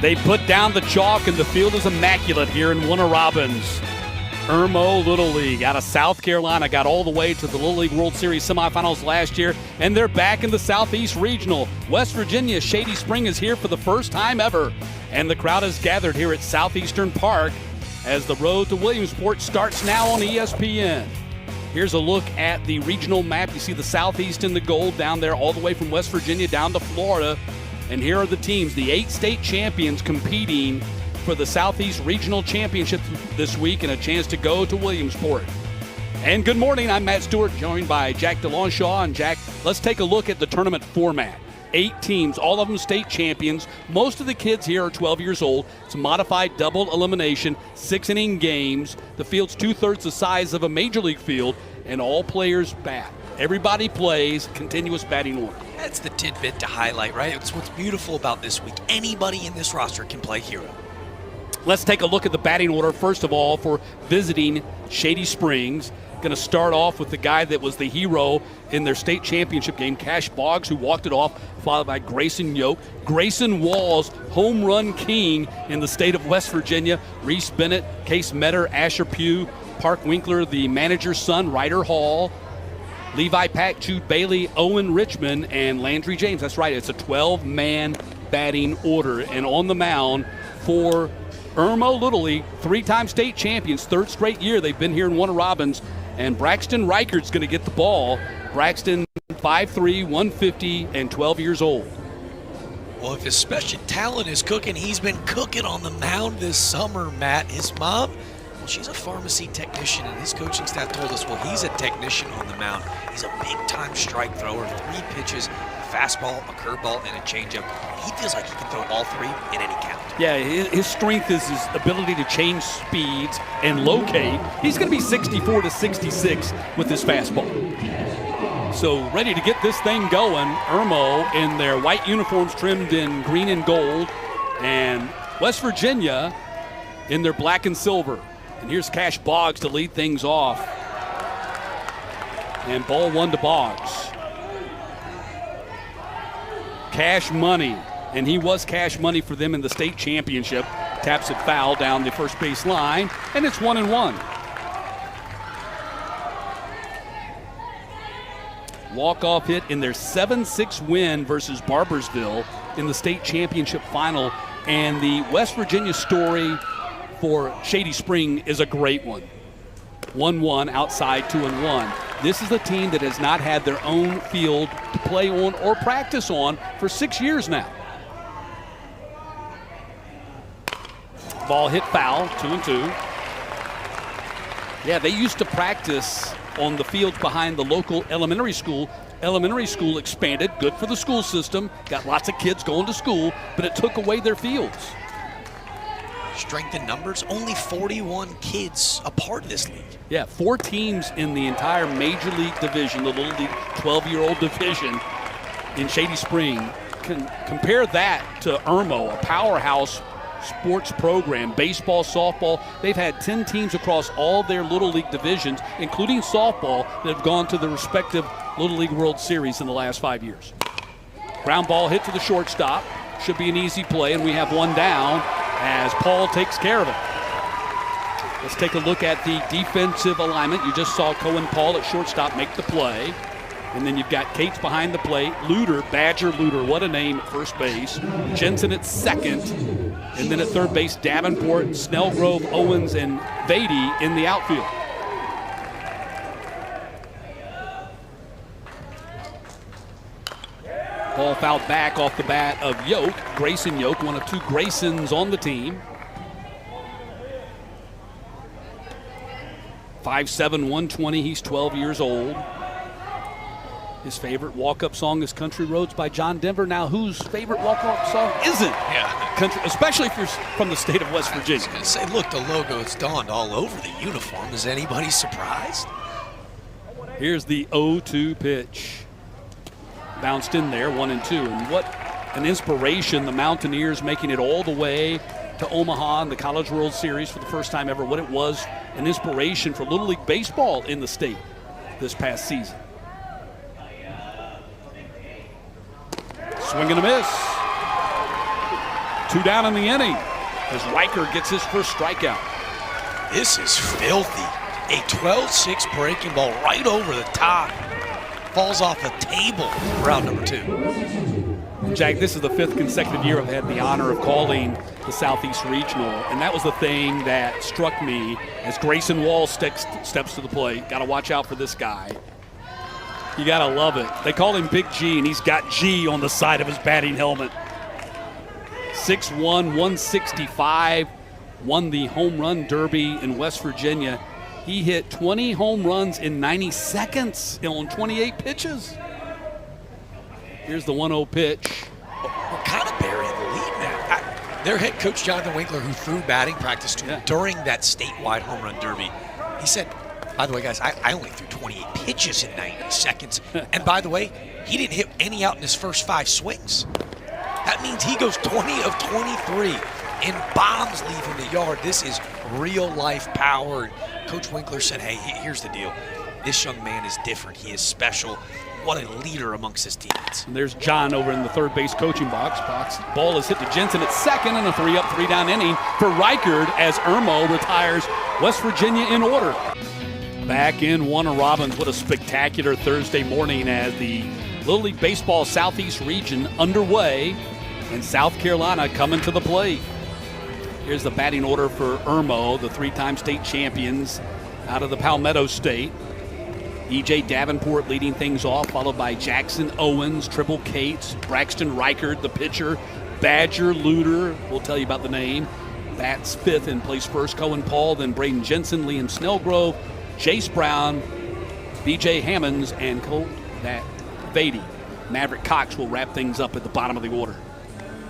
They put down the chalk, and the field is immaculate here in Warner Robins. Irmo Little League out of South Carolina got all the way to the Little League World Series semifinals last year, and they're back in the Southeast Regional. West Virginia Shady Spring is here for the first time ever, and the crowd is gathered here at Southeastern Park as the road to Williamsport starts now on ESPN. Here's a look at the regional map. You see the Southeast in the gold down there all the way from West Virginia down to Florida. And here are the teams, the 8 state champions competing for the Southeast Regional Championship this week and a chance to go to Williamsport. And good morning, I'm Matt Stewart, joined by Jack DeLongchamps. And Jack, let's take a look at the tournament format. 8 teams, all of them state champions. Most of the kids here are 12 years old. It's modified double elimination, 6-inning games. The field's 2/3 the size of a major league field, and all players bat. Everybody plays continuous batting order. That's the tidbit to highlight, right? It's what's beautiful about this week. Anybody in this roster can play hero. Let's take a look at the batting order, first of all, for visiting Shady Springs. Going to start off with the guy that was the hero in their state championship game, Cash Boggs, who walked it off, followed by Grayson Yoke. Grayson Walls, home run king in the state of West Virginia. Reese Bennett, Case Metter, Asher Pugh, Park Winkler, the manager's son, Ryder Hall, Levi Pack, Jude Bailey, Owen Richmond, and Landry James. That's right, it's a 12-man batting order. And on the mound for Irmo Little League, 3-time state champions, 3rd straight year they've been here in Warner Robins. And Braxton Reichert's going to get the ball. Braxton, 5'3", 150, and 12 years old. Well, if his special talent is cooking, he's been cooking on the mound this summer, Matt. His mom, well, she's a pharmacy technician, and his coaching staff told us, well, he's a technician on the mound. He's a big-time strike thrower, 3 pitches, a fastball, a curveball, and a changeup. He feels like he can throw all 3 in any count. Yeah, his strength is his ability to change speeds and locate. He's going to be 64 to 66 with his fastball. So ready to get this thing going. Irmo in their white uniforms trimmed in green and gold, and West Virginia in their black and silver. And here's Cash Boggs to lead things off. And ball 1 to Boggs. Cash Money. And he was Cash Money for them in the state championship. Taps it foul down the first base line, and it's 1-1. Walk-off hit in their 7-6 win versus Barbersville in the state championship final. And the West Virginia story for Shady Spring is a great one. 1-1 outside, 2-1. This is a team that has not had their own field to play on or practice on for 6 years now. Ball hit foul, 2-2. Yeah, they used to practice on the fields behind the local elementary school. Elementary school expanded, good for the school system, got lots of kids going to school, but it took away their fields. Strength in numbers, only 41 kids a part of this league. Yeah, 4 teams in the entire major league division, the Little League 12-year-old division in Shady Spring. Compare that to Irmo, a powerhouse sports program, baseball, softball. They've had 10 teams across all their Little League divisions, including softball, that have gone to the respective Little League World Series in the last 5 years. Ground ball hit to the shortstop. Should be an easy play, and we have 1 down as Paul takes care of it. Let's take a look at the defensive alignment. You just saw Cohen Paul at shortstop make the play. And then you've got Cates behind the plate, Luter, Badger Luter, what a name at first base. Jensen at second. And then at third base, Davenport, Snellgrove, Owens, and Beatty in the outfield. Ball fouled back off the bat of Yoke. Grayson Yoke, one of 2 Graysons on the team. 5'7", 120, he's 12 years old. His favorite walk-up song is Country Roads by John Denver. Now, whose favorite walk-up song isn't? Yeah. Country, especially if you're from the state of West Virginia. I was going to say, look, the logo, it's dawned all over the uniform. Is anybody surprised? Here's the 0-2 pitch. Bounced in there, 1-2. And what an inspiration, the Mountaineers making it all the way to Omaha in the College World Series for the first time ever. What it was, an inspiration for Little League Baseball in the state this past season. Swing and a miss. 2 down in the inning as Riker gets his first strikeout. This is filthy. A 12-6 breaking ball right over the top. Falls off a table for out number 2. Jack, this is the 5th consecutive year I've had the honor of calling the Southeast Regional, and that was the thing that struck me as Grayson Wall steps to the plate. Got to watch out for this guy. You got to love it. They call him Big G, and he's got G on the side of his batting helmet. 6'1", 165, won the home run derby in West Virginia. He hit 20 home runs in 90 seconds on 28 pitches. Here's the 1-0 pitch. We're kind of burying the lead now. Their head coach, Jonathan Winkler, who threw batting practice to him during that statewide home run derby, he said, by the way, guys, I only threw 28 pitches in 90 seconds. And by the way, he didn't hit any out in his first 5 swings. That means he goes 20 of 23 and bombs leaving the yard. This is real-life power. Coach Winkler said, hey, here's the deal. This young man is different. He is special. What a leader amongst his teammates. And there's John over in the third base coaching box. Ball is hit to Jensen at second, and a 3-up, 3-down inning for Reichard as Irmo retires West Virginia in order. Back in Warner Robins, what a spectacular Thursday morning as the Little League Baseball Southeast region underway, and South Carolina coming to the plate. Here's the batting order for Irmo, the 3-time state champions out of the Palmetto State. E.J. Davenport leading things off, followed by Jackson Owens, Triple Cates, Braxton Reichard, the pitcher, Badger Luter, we'll tell you about the name, bats 5th and plays first, Cohen Paul, then Braden Jensen, Liam Snellgrove, Jace Brown, B.J. Hammonds, and Colt Vady. Maverick Cox will wrap things up at the bottom of the order.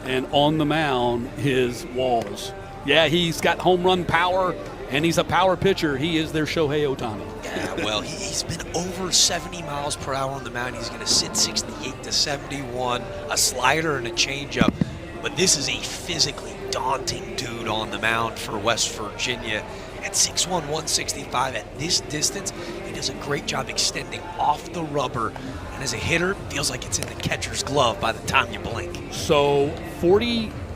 And on the mound is Walls. Yeah, he's got home run power, and he's a power pitcher. He is their Shohei Ohtani. Yeah, well, he's been over 70 miles per hour on the mound. He's going to sit 68 to 71, a slider and a changeup. But this is a physically daunting dude on the mound for West Virginia. At 6'1", 165, at this distance, he does a great job extending off the rubber. And as a hitter, feels like it's in the catcher's glove by the time you blink. So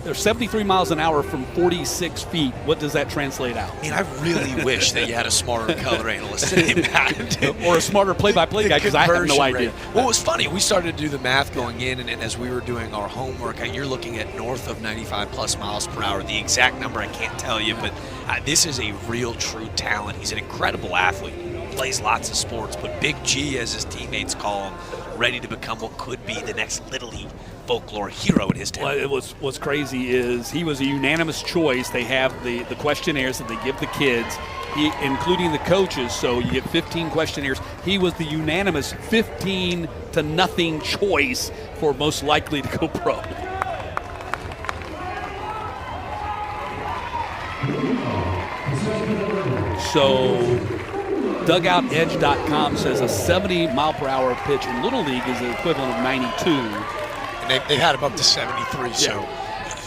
73 miles an hour from 46 feet. What does that translate out? I mean, I really wish that you had a smarter color analyst than him. Or a smarter play-by-play guy, because I have no idea. Rate. Well, it was funny. We started to do the math going in, and as we were doing our homework, you're looking at north of 95-plus miles per hour. The exact number I can't tell you, but this is a real, true talent. He's an incredible athlete. Plays lots of sports, but Big G, as his teammates call him, ready to become what could be the next Little League folklore hero in his town. Well, what's crazy is he was a unanimous choice. They have the questionnaires that they give the kids, including the coaches, so you get 15 questionnaires. He was the unanimous 15-0 choice for most likely to go pro. So DugoutEdge.com says a 70-mile-per-hour pitch in Little League is the equivalent of 92. And they've had him up to 73, yeah.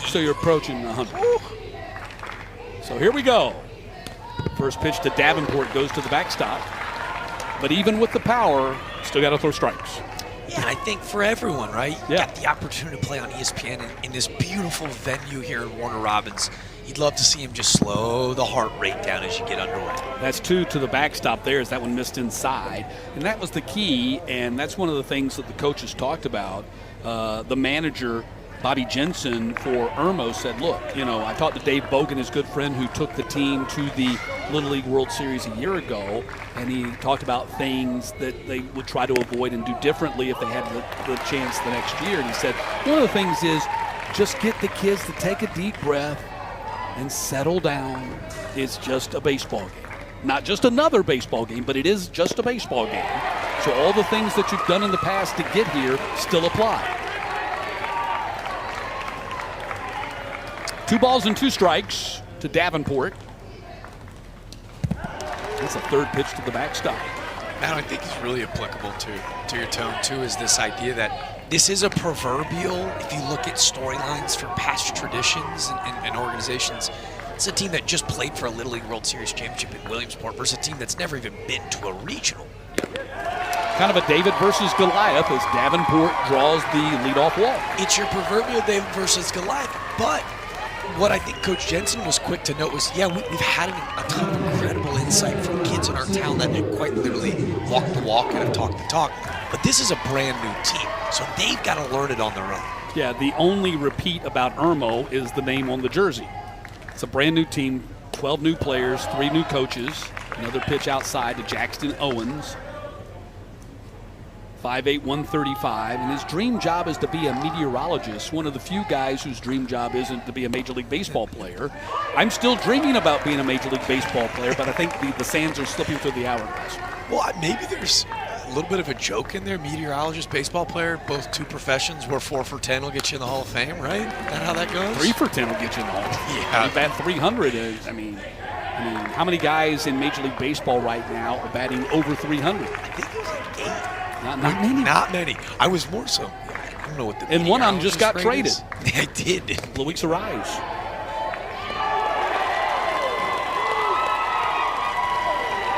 So you're approaching 100. So here we go. First pitch to Davenport goes to the backstop. But even with the power, still got to throw strikes. Yeah, I think for everyone, right? You Yeah. got the opportunity to play on ESPN in this beautiful venue here in Warner Robins. You'd love to see him just slow the heart rate down as you get underway. That's 2 to the backstop there as that one missed inside. And that was the key, and that's one of the things that the coaches talked about. The manager, Bobby Jensen, for Irmo said, look, I talked to Dave Bogan, his good friend, who took the team to the Little League World Series a year ago, and he talked about things that they would try to avoid and do differently if they had the chance the next year. And he said, one of the things is just get the kids to take a deep breath and settle down. It's just a baseball game. Not just another baseball game, but it is just a baseball game. So all the things that you've done in the past to get here still apply. 2 balls and 2 strikes to Davenport. That's a third pitch to the backstop. Man, I think it's really applicable to your tone, too, is this idea that this is a proverbial, if you look at storylines for past traditions and organizations, it's a team that just played for a Little League World Series championship in Williamsport versus a team that's never even been to a regional. Kind of a David versus Goliath as Davenport draws the leadoff walk. It's your proverbial David versus Goliath, but what I think Coach Jensen was quick to note was, yeah, we've had a ton of incredible insight from kids in our town that have quite literally walked the walk and have talked the talk. But this is a brand new team, so they've got to learn it on their own. Yeah, the only repeat about Irmo is the name on the jersey. It's a brand new team, 12 new players, 3 new coaches. Another pitch outside to Jackson Owens. 5'8", 135, and his dream job is to be a meteorologist, one of the few guys whose dream job isn't to be a Major League Baseball player. I'm still dreaming about being a Major League Baseball player, but I think the sands are slipping through the hourglass. Well, maybe there's a little bit of a joke in there. Meteorologist, baseball player, both two professions where 4 for 10 will get you in the Hall of Fame, right? Is that how that goes? 3 for 10 will get you in the Hall of Fame. Yeah. You bat 300 is, I mean, how many guys in Major League Baseball right now are batting over 300? I think it was like 8. Not many. Not many. I was more so. I don't know what the. And one of them just got traded. I did. Luis Ariz.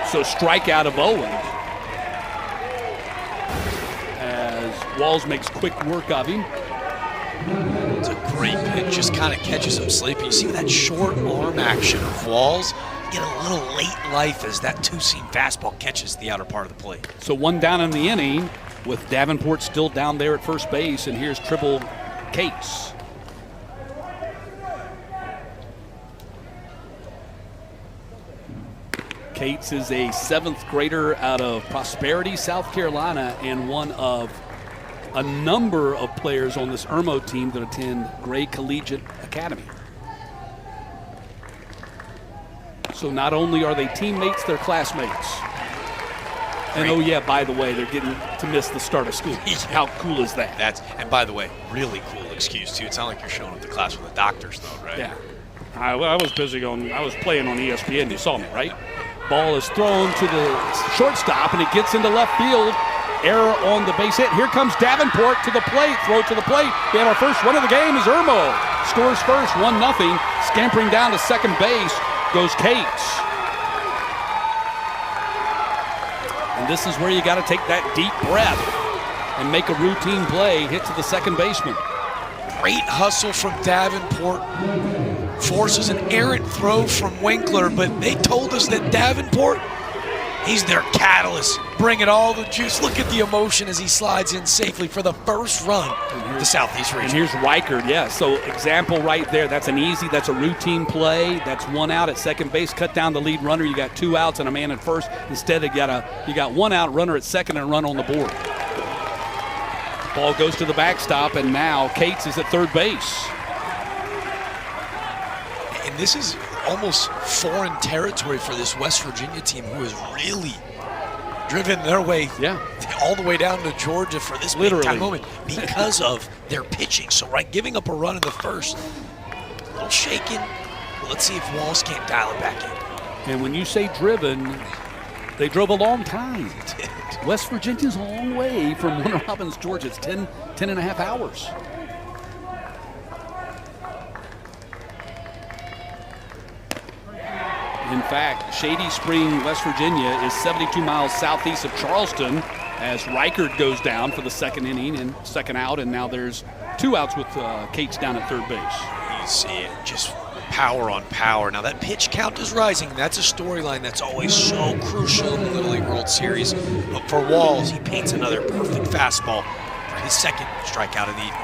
So strikeout of Owens as Walls makes quick work of him. It's a great pitch. Just kind of catches him sleeping. You see that short arm action of Walls? Get a little late life as that two-seam fastball catches the outer part of the plate. So 1 down in the inning with Davenport still down there at first base, and here's Tribble Cates. Cates is a 7th grader out of Prosperity, South Carolina, and one of a number of players on this Irmo team that attend Gray Collegiate Academy. So not only are they teammates, they're classmates. And oh yeah, by the way, they're getting to miss the start of school. How cool is that? And by the way, really cool excuse too. It's not like you're showing up to class with the doctors though, right? Yeah. I was playing on ESPN, you saw me, right? Ball is thrown to the shortstop and it gets into left field. Error on the base hit. Here comes Davenport to the plate, throw to the plate. We have our first run of the game as Irmo scores first, 1-0. Scampering down to second base goes Cates. And this is where you got to take that deep breath and make a routine play, hit to the second baseman. Great hustle from Davenport. Forces an errant throw from Winkler, but they told us that Davenport, he's their catalyst. Bring it all the juice. Look at the emotion as he slides in safely for the first run of the Southeast region. And here's Reichard, yeah. So example right there. That's a routine play. That's 1 out at second base. Cut down the lead runner. You got 2 outs and a man at first. Instead, you got 1 out, runner at second, and a run on the board. Ball goes to the backstop, and now Cates is at third base. And this is almost foreign territory for this West Virginia team, who has really driven their way all the way down to Georgia for this big-time moment because of their pitching. So, giving up a run in the first, a little shaken. Let's see if Walls can't dial it back in. And when you say driven, they drove a long time. West Virginia's a long way from Warner Robins, Georgia. It's 10 and a half hours. In fact, Shady Spring, West Virginia is 72 miles southeast of Charleston as Reichard goes down for the second inning and second out, and now there's 2 outs with Cates down at third base. You see it, just power on power. Now that pitch count is rising. That's a storyline that's always so crucial in the Little League World Series. But for Walls, he paints another perfect fastball for his second strikeout of the evening.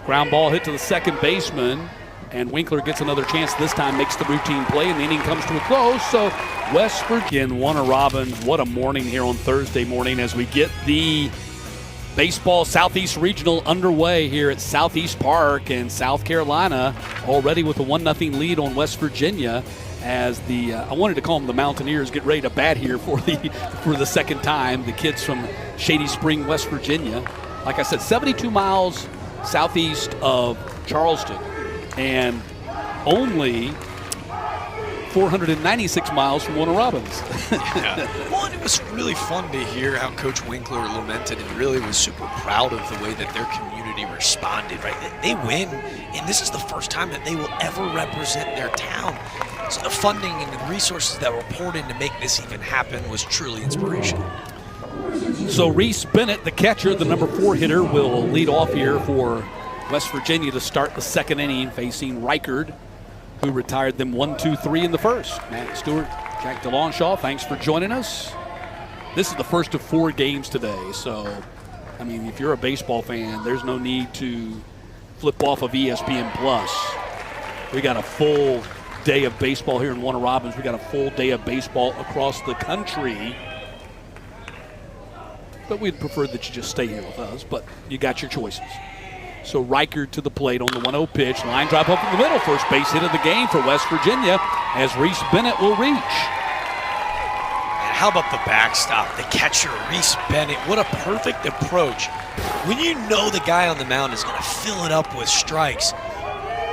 Ground ball hit to the second baseman, and Winkler gets another chance. This time makes the routine play, and the inning comes to a close. So West Virginia, Warner Robins, what a morning here on Thursday morning as we get the baseball Southeast Regional underway here at Southeast Park in South Carolina, already with a 1-0 lead on West Virginia. As I wanted to call them the Mountaineers, get ready to bat here for the second time. The kids from Shady Spring, West Virginia. Like I said, 72 miles southeast of Charleston, and only 496 miles from Warner Robins. Yeah. Well, and it was really fun to hear how Coach Winkler lamented and really was super proud of the way that their community responded, right? They win, and this is the first time that they will ever represent their town. So the funding and the resources that were poured in to make this even happen was truly inspirational. So Reese Bennett, the catcher, the number 4 hitter, will lead off here for West Virginia to start the second inning, facing Reichard, who retired them 1-2-3 in the first. Matt Stewart, Jack DeLongchamp, thanks for joining us. This is the first of 4 games today, so, I mean, if you're a baseball fan, there's no need to flip off of ESPN+. We got a full day of baseball here in Warner Robins. We got a full day of baseball across the country. But we'd prefer that you just stay here with us, but you got your choices. So Reichard to the plate on the 1-0 pitch. Line drive up in the middle. First base hit of the game for West Virginia as Reese Bennett will reach. And how about the backstop? The catcher, Reese Bennett. What a perfect approach. When you know the guy on the mound is going to fill it up with strikes,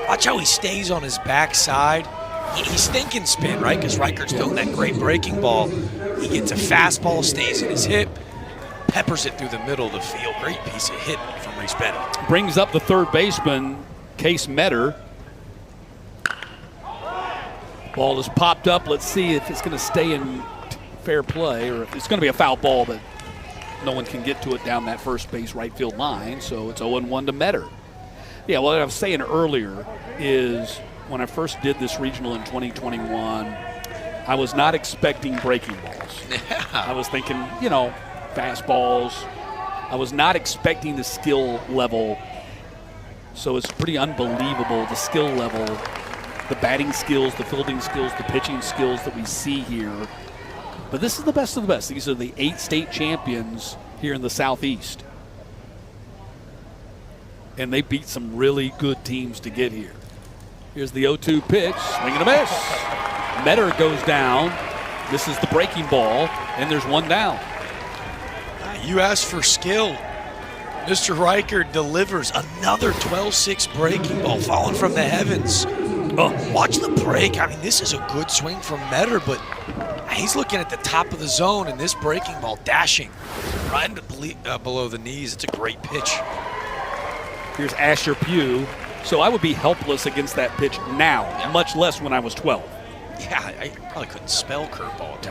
watch how he stays on his backside. He's thinking spin, right? Because Reichard's throwing that great breaking ball. He gets a fastball, stays in his hip, peppers it through the middle of the field. Great piece of hit from Reese Bennett. Brings up the third baseman, Case Metter. Ball is popped up. Let's see if it's going to stay in fair play or if it's going to be a foul ball, but no one can get to it down that first base right field line. So it's 0-1 to Metter. Yeah, what I was saying earlier is when I first did this regional in 2021, I was not expecting breaking balls. Yeah. I was thinking, fastballs. I was not expecting the skill level. So it's pretty unbelievable, the skill level, the batting skills, the fielding skills, the pitching skills that we see here. But this is the best of the best. These are the 8 state champions here in the Southeast. And they beat some really good teams to get here. Here's the 0-2 pitch, swing and a miss. Metter goes down. This is the breaking ball, and there's one down. You asked for skill. Mr. Reichard delivers another 12-6 breaking ball falling from the heavens. Watch the break. I mean, this is a good swing from Metter, but he's looking at the top of the zone, and this breaking ball dashing right below the knees. It's a great pitch. Here's Asher Pugh. So I would be helpless against that pitch now, much less when I was 12. Yeah, I probably couldn't spell curveball at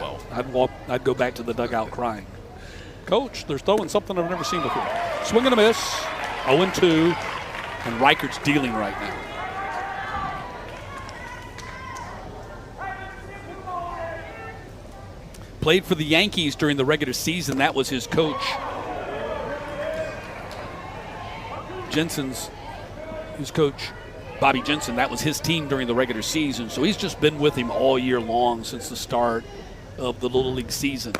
12. I'd go back to the dugout crying. Coach, they're throwing something I've never seen before. Swing and a miss, 0-2, and Reichard's dealing right now. Played for the Yankees during the regular season. That was his coach. His coach, Bobby Jensen, that was his team during the regular season. So he's just been with him all year long since the start of the Little League season.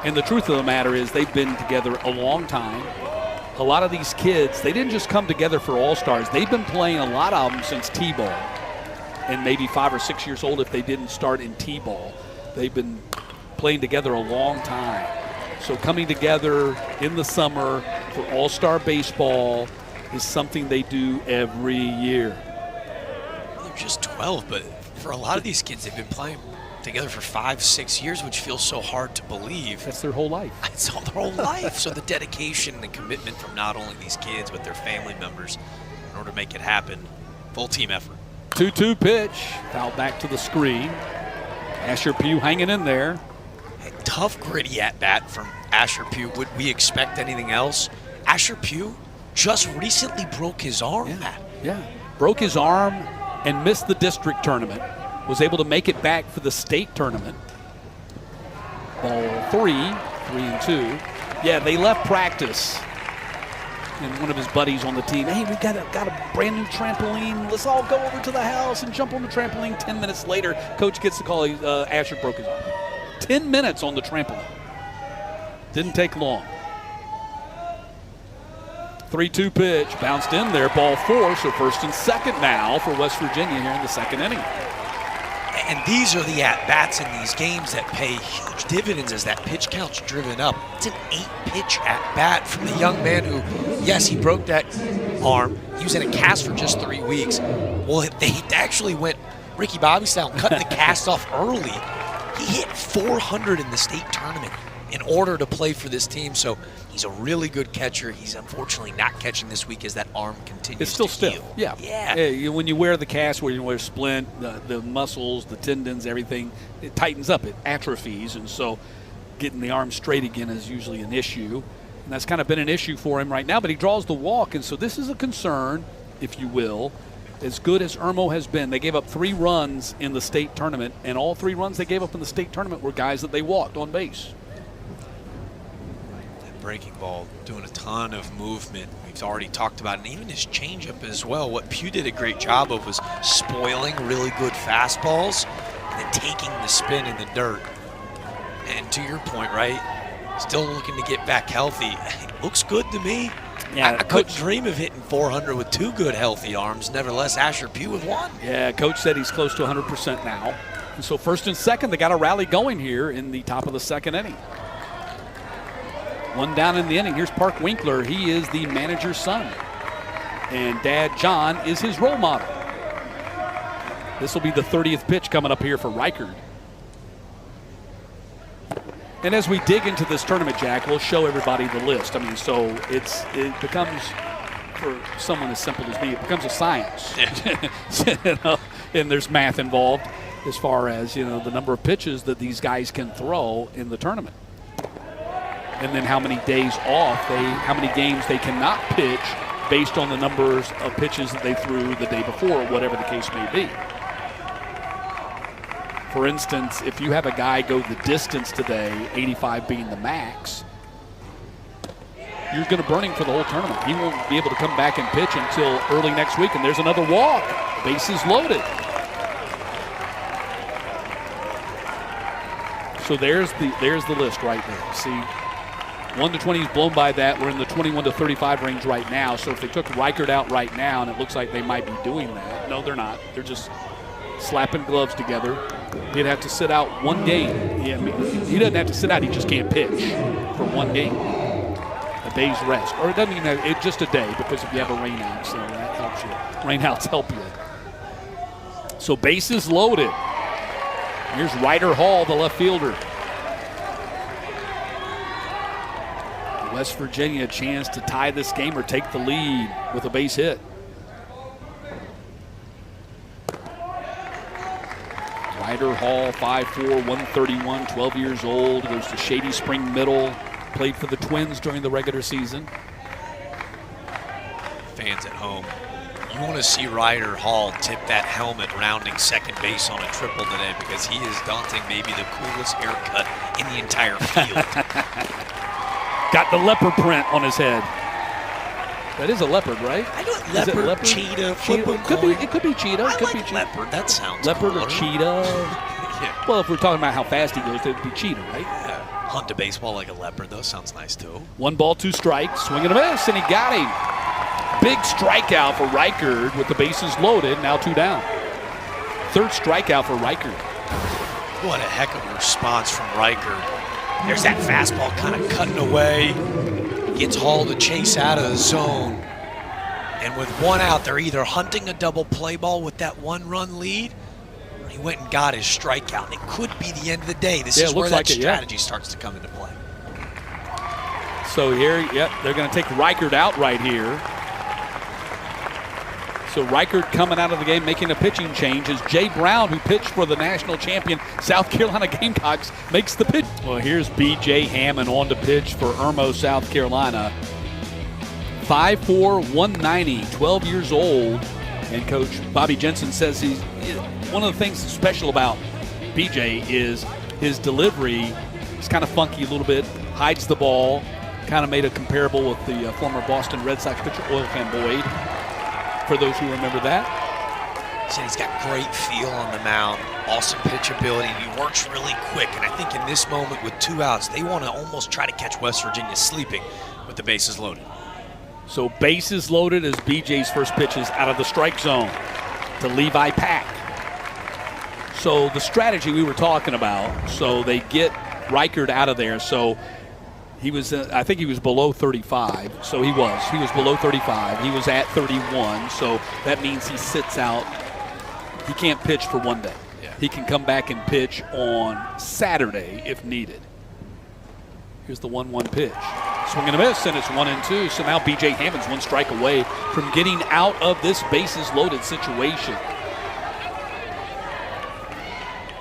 And the truth of the matter is they've been together a long time. A lot of these kids, they didn't just come together for All-Stars. They've been playing a lot of them since T-ball. And maybe 5 or 6 years old if they didn't start in T-ball. They've been playing together a long time. So coming together in the summer for All-Star baseball is something they do every year. They're just 12, but for a lot of these kids, they've been playing together for 5-6 years, which feels so hard to believe. That's their whole life. It's all their whole life. So the dedication and the commitment from not only these kids, but their family members in order to make it happen. Full team effort. 2-2 pitch. Foul back to the screen. Asher Pugh hanging in there. A tough, gritty at-bat from Asher Pugh. Would we expect anything else? Asher Pugh just recently broke his arm. Yeah. Broke his arm and missed the district tournament. Was able to make it back for the state tournament. Ball 3-2. Yeah, they left practice. And one of his buddies on the team, hey, we got a brand new trampoline. Let's all go over to the house and jump on the trampoline. 10 minutes later, coach gets the call. Asher broke his arm. 10 minutes on the trampoline. Didn't take long. 3-2 pitch, bounced in there, ball 4, so first and second now for West Virginia here in the second inning. And these are the at-bats in these games that pay huge dividends as that pitch count's driven up. It's an 8-pitch at-bat from the young man who, yes, he broke that arm. He was in a cast for just 3 weeks. Well, they actually went Ricky Bobby style, cutting the cast off early. He hit 400 in the state tournament in order to play for this team. So he's a really good catcher. He's unfortunately not catching this week as that arm continues It's still to stiff. heal. Yeah. When you wear the cast, when you wear splint, the muscles, the tendons, everything, it tightens up. It atrophies. And so getting the arm straight again is usually an issue. And that's kind of been an issue for him right now. But he draws the walk. And so this is a concern, if you will. As good as Irmo has been, they gave up 3 runs in the state tournament, and all 3 runs they gave up in the state tournament were guys that they walked on base. That breaking ball doing a ton of movement. We've already talked about it, and even his changeup as well. What Pugh did a great job of was spoiling really good fastballs and then taking the spin in the dirt. And to your point, right, still looking to get back healthy. Looks good to me. Yeah, I couldn't dream of hitting 400 with 2 good, healthy arms. Nevertheless, Asher Pugh with 1. Yeah, Coach said he's close to 100% now. And so first and second, they got a rally going here in the top of the second inning. 1 down in the inning. Here's Park Winkler. He is the manager's son. And Dad John is his role model. This will be the 30th pitch coming up here for Reichard. And as we dig into this tournament, Jack, we'll show everybody the list. I mean, so it becomes, for someone as simple as me, it becomes a science. And there's math involved as far as, the number of pitches that these guys can throw in the tournament. And then how many days off, how many games they cannot pitch based on the numbers of pitches that they threw the day before, whatever the case may be. For instance, if you have a guy go the distance today, 85 being the max, you're going to burn him for the whole tournament. He won't be able to come back and pitch until early next week, and there's another walk. Bases loaded. So there's the list right there. See, 1 to 20 is blown by that. We're in the 21 to 35 range right now. So if they took Reichard out right now, and it looks like they might be doing that. No, they're not. They're just slapping gloves together. He'd have to sit out 1 game. He doesn't have to sit out. He just can't pitch for 1 game. A day's rest. Or it doesn't mean that it's just a day, because if you have a rain out, so that helps you. Rainouts help you. So bases loaded. Here's Ryder Hall, the left fielder. West Virginia a chance to tie this game or take the lead with a base hit. Ryder Hall, 5'4", 131, 12 years old, goes to Shady Spring Middle, played for the Twins during the regular season. Fans at home, you want to see Ryder Hall tip that helmet rounding second base on a triple today, because he is daunting maybe the coolest haircut in the entire field. Got the leopard print on his head. That is a leopard, right? I know leopard, cheetah, flip a coin. It could be cheetah. I like leopard. That sounds leopard cooler. or cheetah. Yeah. Well, if we're talking about how fast he goes, it would be cheetah, right? Yeah. Hunt a baseball like a leopard, though. Sounds nice, too. 1 ball, 2 strikes. Swing and a miss, and he got him. Big strikeout for Reichard with the bases loaded. Now 2 down. 3rd strikeout for Reichard. What a heck of a response from Reichard. There's that fastball kind of cutting away. Gets Hall to chase out of the zone. And with 1 out, they're either hunting a double play ball with that 1-run lead, or he went and got his strikeout. And it could be the end of the day. This is where that strategy starts to come into play. So here, they're going to take Reichard out right here. So Reichard coming out of the game, making a pitching change, is Jay Brown, who pitched for the national champion South Carolina Gamecocks, makes the pitch. Well, here's B.J. Hammond on to pitch for Irmo, South Carolina. 5'4", 190, 12 years old. And Coach Bobby Jensen says one of the things that's special about B.J. is his delivery is kind of funky a little bit, hides the ball, kind of made it comparable with the former Boston Red Sox pitcher, Oil Can Boyd, for those who remember that. So he's got great feel on the mound, awesome pitch ability. He works really quick, and I think in this moment with 2 outs, they want to almost try to catch West Virginia sleeping with the bases loaded. So bases loaded as BJ's first pitch is out of the strike zone to Levi Pack. So the strategy we were talking about, so they get Reichard out of there. So he was, I think he was below 35. So he was below 35. He was at 31. So that means he sits out he can't pitch for one day. Yeah. He can come back and pitch on Saturday if needed. Here's the 1-1 pitch. Swing and a miss, and it's 1-2. So now B.J. Hammond's one strike away from getting out of this bases-loaded situation.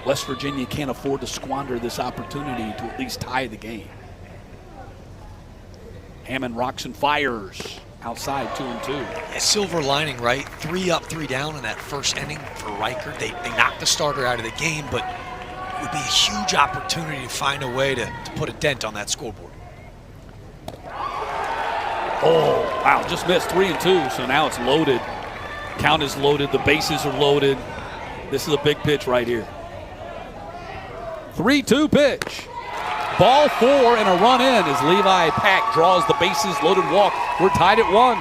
West Virginia can't afford to squander this opportunity to at least tie the game. Hammond rocks and fires outside 2-2. A silver lining, right? 3 up, 3 down in that first inning for Riker. They knocked the starter out of the game, but it would be a huge opportunity to find a way to put a dent on that scoreboard. Oh, wow, just missed 3-2, so now it's loaded. Count is loaded, the bases are loaded. This is a big pitch right here. 3-2 pitch. Ball 4 and a run in as Levi Pack draws the bases loaded walk. We're tied at 1.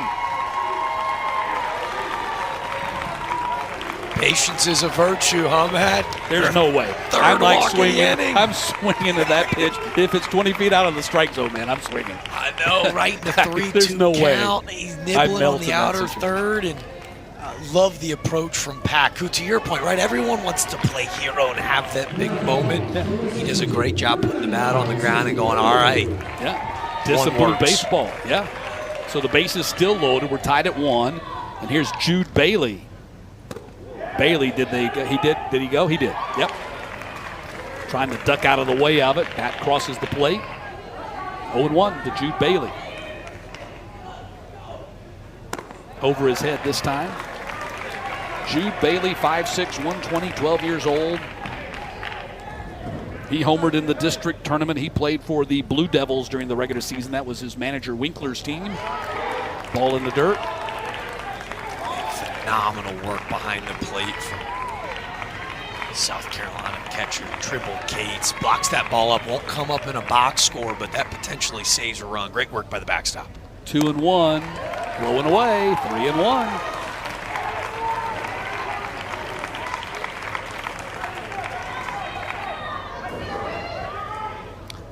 Patience is a virtue, huh, Matt? There's no way. Third I'm like walking swinging. inning. I'm swinging at that pitch. If it's 20 feet out of the strike zone, man, I'm swinging. I know, right in the 3-2 There's no count. way. He's I nibbling melt on in the that outer situation. third, and love the approach from Pack, who, to your point, right, everyone wants to play hero and have that big moment. Yeah. He does a great job putting the bat on the ground and going, all right. Yeah, disciplined baseball. Yeah. So the base is still loaded. We're tied at 1. And here's Jude Bailey. Bailey, did he go? He did. Yep. Trying to duck out of the way of it. Bat crosses the plate. 0-1 to Jude Bailey. Over his head this time. Jude Bailey, 5'6", 120, 12 years old. He homered in the district tournament. He played for the Blue Devils during the regular season. That was his manager Winkler's team. Ball in the dirt. Phenomenal work behind the plate from South Carolina catcher Tribble Cates. Blocks that ball up, won't come up in a box score, but that potentially saves a run. Great work by the backstop. 2-1, blowing away, 3-1.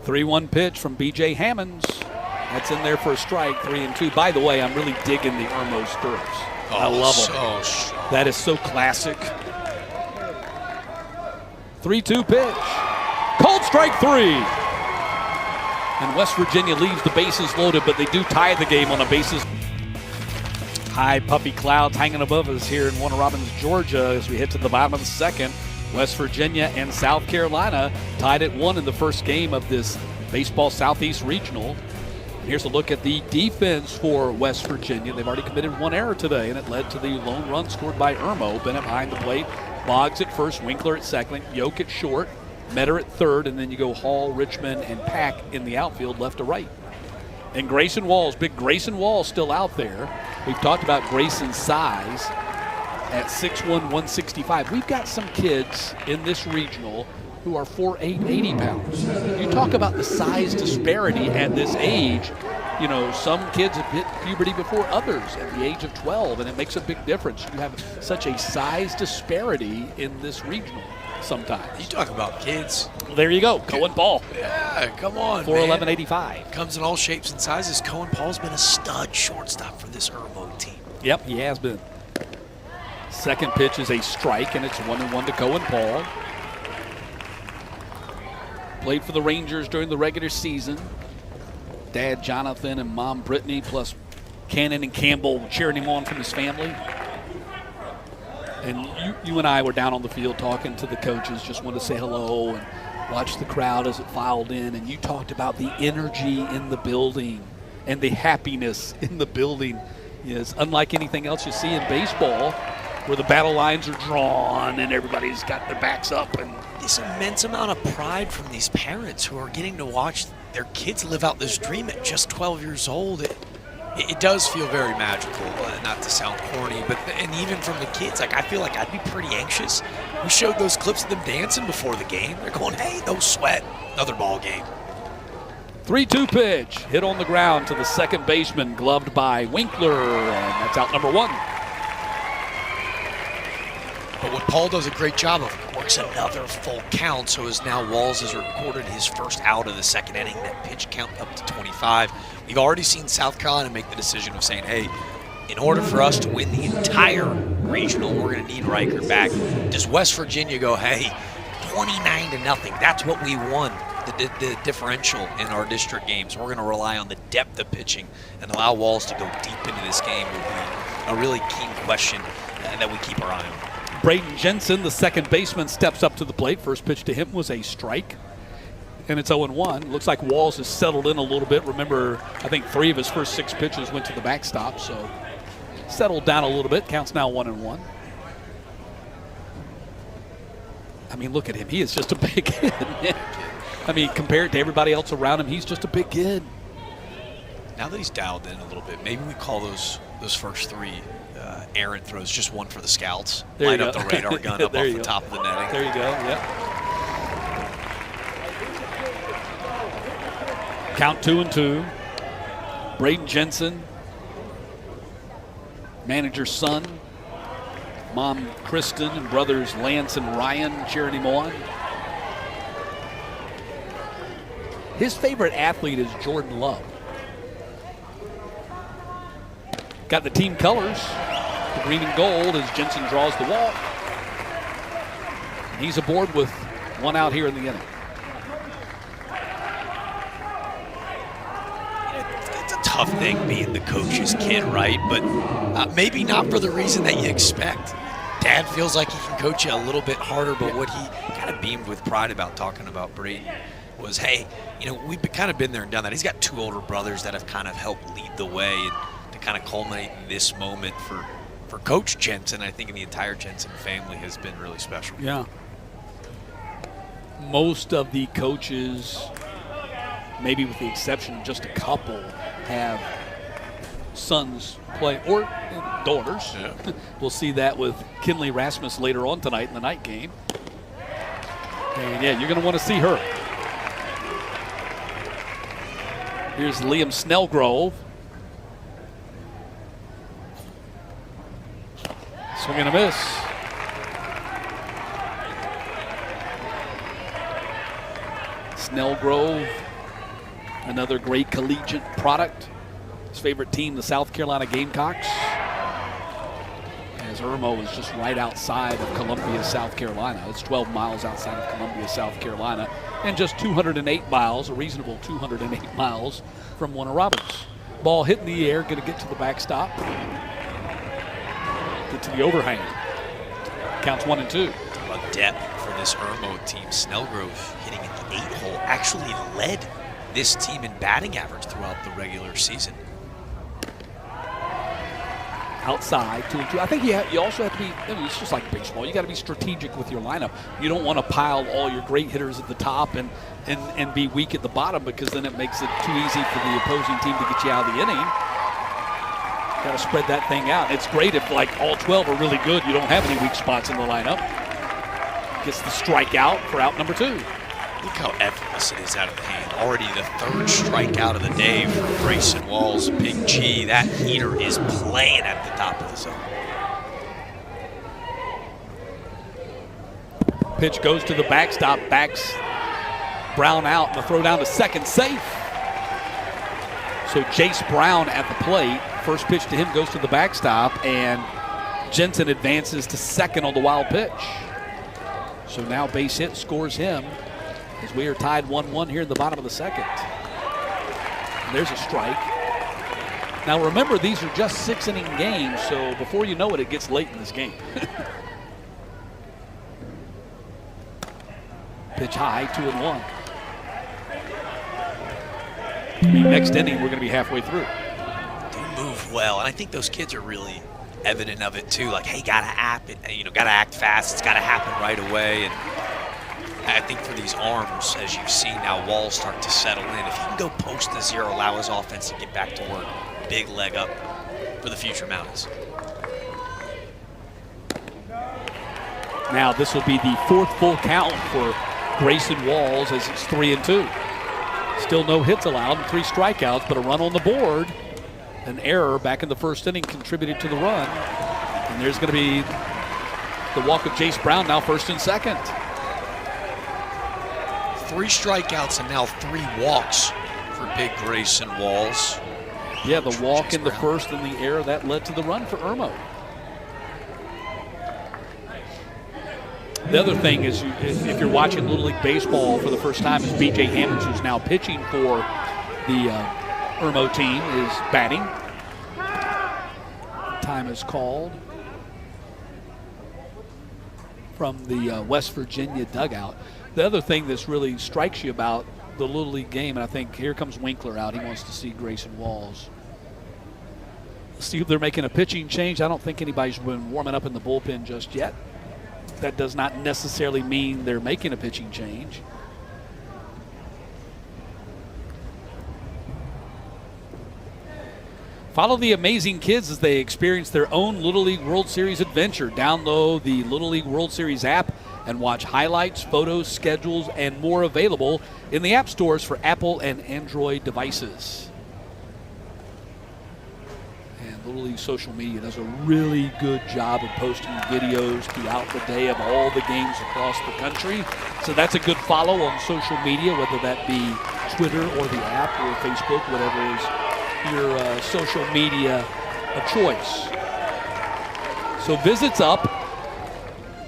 Three-1 pitch from B.J. Hammonds. That's in there for a strike, 3-2. By the way, I'm really digging the Irmo stirrups. I love them. So strong. That is so classic. 3-2 pitch. Called strike 3. And West Virginia leaves the bases loaded, but they do tie the game on a bases. High puffy clouds hanging above us here in Warner Robins, Georgia, as we head to the bottom of the second. West Virginia and South Carolina tied at 1 in the first game of this Baseball Southeast Regional. Here's a look at the defense for West Virginia. They've already committed 1 error today, and it led to the lone run scored by Irmo. Bennett behind the plate, Boggs at first, Winkler at second, Yoke at short, Metter at third, and then you go Hall, Richmond, and Pack in the outfield left to right. And Grayson Wall's, big Grayson Wall still out there. We've talked about Grayson's size at 6'1", 165. We've got some kids in this regional who are 4'8", 80 pounds. You talk about the size disparity at this age. You know, some kids have hit puberty before others at the age of 12, and it makes a big difference. You have such a size disparity in this regional sometimes. You talk about kids. There you go, Cohen Paul. Yeah, come on, 4'11", man. 85. Comes in all shapes and sizes. Cohen Paul's been a stud shortstop for this Irmo team. Yep, he has been. Second pitch is a strike, and it's 1-1 to Cohen Paul. Played for the Rangers during the regular season. Dad Jonathan and Mom Brittany, plus Cannon and Campbell cheering him on from his family. And you and I were down on the field talking to the coaches, just wanted to say hello and watch the crowd as it filed in. And you talked about the energy in the building and the happiness in the building is unlike anything else you see in baseball, where the battle lines are drawn and everybody's got their backs up. And this immense amount of pride from these parents who are getting to watch their kids live out this dream at just 12 years old. It does feel very magical, not to sound corny, but and even from the kids, like I feel like I'd be pretty anxious. We showed those clips of them dancing before the game. They're going, hey, no sweat, another ball game. 3-2 pitch, hit on the ground to the second baseman, gloved by Winkler, and that's out number 1. But what Paul does a great job of, works another full count, so as now Walls has recorded his first out of the second inning, that pitch count up to 25. We've already seen South Carolina make the decision of saying, hey, in order for us to win the entire regional. We're going to need Riker back. Does West Virginia go, hey, 29-0, that's what we won, the differential in our district games. We're going to rely on the depth of pitching and allow Walls to go deep into this game will be a really keen question that we keep our eye on. Braden Jensen, the second baseman, steps up to the plate. First pitch to him was a strike. And it's 0-1. Looks like Walls has settled in a little bit. Remember, I think 3 of his first 6 pitches went to the backstop, so settled down a little bit. Counts now 1-1. I mean, look at him. He is just a big kid. I mean, compared to everybody else around him, he's just a big kid. Now that he's dialed in a little bit, maybe we call those first 3 errant throws just one for the scouts. There Light up the radar gun up off the top of the netting. There you go, yep. Count 2-2. Braden Jensen, manager's son, mom Kristen, and brothers Lance and Ryan cheering him on. His favorite athlete is Jordan Love. Got the team colors, the green and gold, as Jensen draws the walk. And he's aboard with 1 out here in the inning. Tough thing being the coach's kid, right? But maybe not for the reason that you expect. Dad feels like he can coach you a little bit harder, but what he kind of beamed with pride about talking about Braden was, hey, we've kind of been there and done that. He's got 2 older brothers that have kind of helped lead the way, and to kind of culminate in this moment for Coach Jensen, I think, and the entire Jensen family has been really special. Yeah. Most of the coaches, maybe with the exception of just a couple, have sons play, or daughters. Yeah. We'll see that with Kinley Rasmus later on tonight in the night game. And yeah, you're going to want to see her. Here's Liam Snellgrove. Swing and a miss. Snellgrove, another great collegiate product. His favorite team, the South Carolina Gamecocks. As Irmo is just right outside of Columbia, South Carolina. It's 12 miles outside of Columbia, South Carolina, and just 208 miles, a reasonable 208 miles from Warner Robins. Ball hit in the air, going to get to the backstop. Get to the overhang. Counts 1-2. About depth for this Irmo team. Snellgrove hitting at the 8-hole actually led this team in batting average throughout the regular season. Outside, 2-2. I think you also have to be, it's just like baseball, you got to be strategic with your lineup. You don't want to pile all your great hitters at the top and be weak at the bottom, because then it makes it too easy for the opposing team to get you out of the inning. Got to spread that thing out. It's great if like all 12 are really good, you don't have any weak spots in the lineup. Gets the strikeout for out number 2. Look how effortless it is out of the hand. Already the 3rd strikeout of the day for Grayson Walls. Big G, that heater is playing at the top of the zone. Pitch goes to the backstop, backs Brown out, and the throw down to second, safe. So Jace Brown at the plate. First pitch to him goes to the backstop, and Jensen advances to second on the wild pitch. So now base hit scores him, as we are tied 1-1 here in the bottom of the second. And there's a strike. Now remember, these are just 6-inning games, so before you know it, it gets late in this game. Pitch high, 2-1. Next inning, we're going to be halfway through. They move well, and I think those kids are really evident of it too. Like, hey, gotta act fast. It's gotta happen right away. And I think for these arms, as you've seen now, Walls start to settle in. If he can go post the 0, allow his offense to get back to work, big leg up for the future Mountains. Now this will be the 4th full count for Grayson Walls, as it's 3-2. Still no hits allowed and 3 strikeouts, but a run on the board. An error back in the first inning contributed to the run. And there's going to be the walk of Jace Brown, now first and second. 3 strikeouts and now 3 walks for big Grayson Walls. Yeah, the walk in the first and the error that led to the run for Irmo. The other thing is, if you're watching Little League Baseball for the first time, is B.J. Hammonds, who's now pitching for the Irmo team, is batting. Time is called from the West Virginia dugout. The other thing that's really strikes you about the Little League game, and I think here comes Winkler out. He wants to see Grayson Walls. See if they're making a pitching change. I don't think anybody's been warming up in the bullpen just yet. That does not necessarily mean they're making a pitching change. Follow the amazing kids as they experience their own Little League World Series adventure. Download the Little League World Series app and watch highlights, photos, schedules, and more available in the app stores for Apple and Android devices. And Little League social media does a really good job of posting videos throughout the day of all the games across the country. So that's a good follow on social media, whether that be Twitter or the app or Facebook, whatever is your social media of choice. So visits up,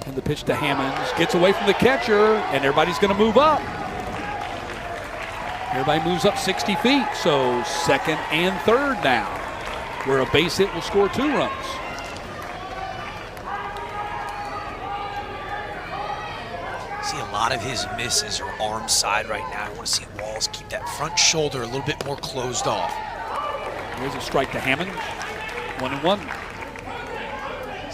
and the pitch to Hammonds gets away from the catcher, and everybody's going to move up. Everybody moves up 60 feet, so second and third now, where a base hit will score 2 runs. See a lot of his misses are arm side right now. I want to see Walls keep that front shoulder a little bit more closed off. Here's a strike to Hammond. 1-1.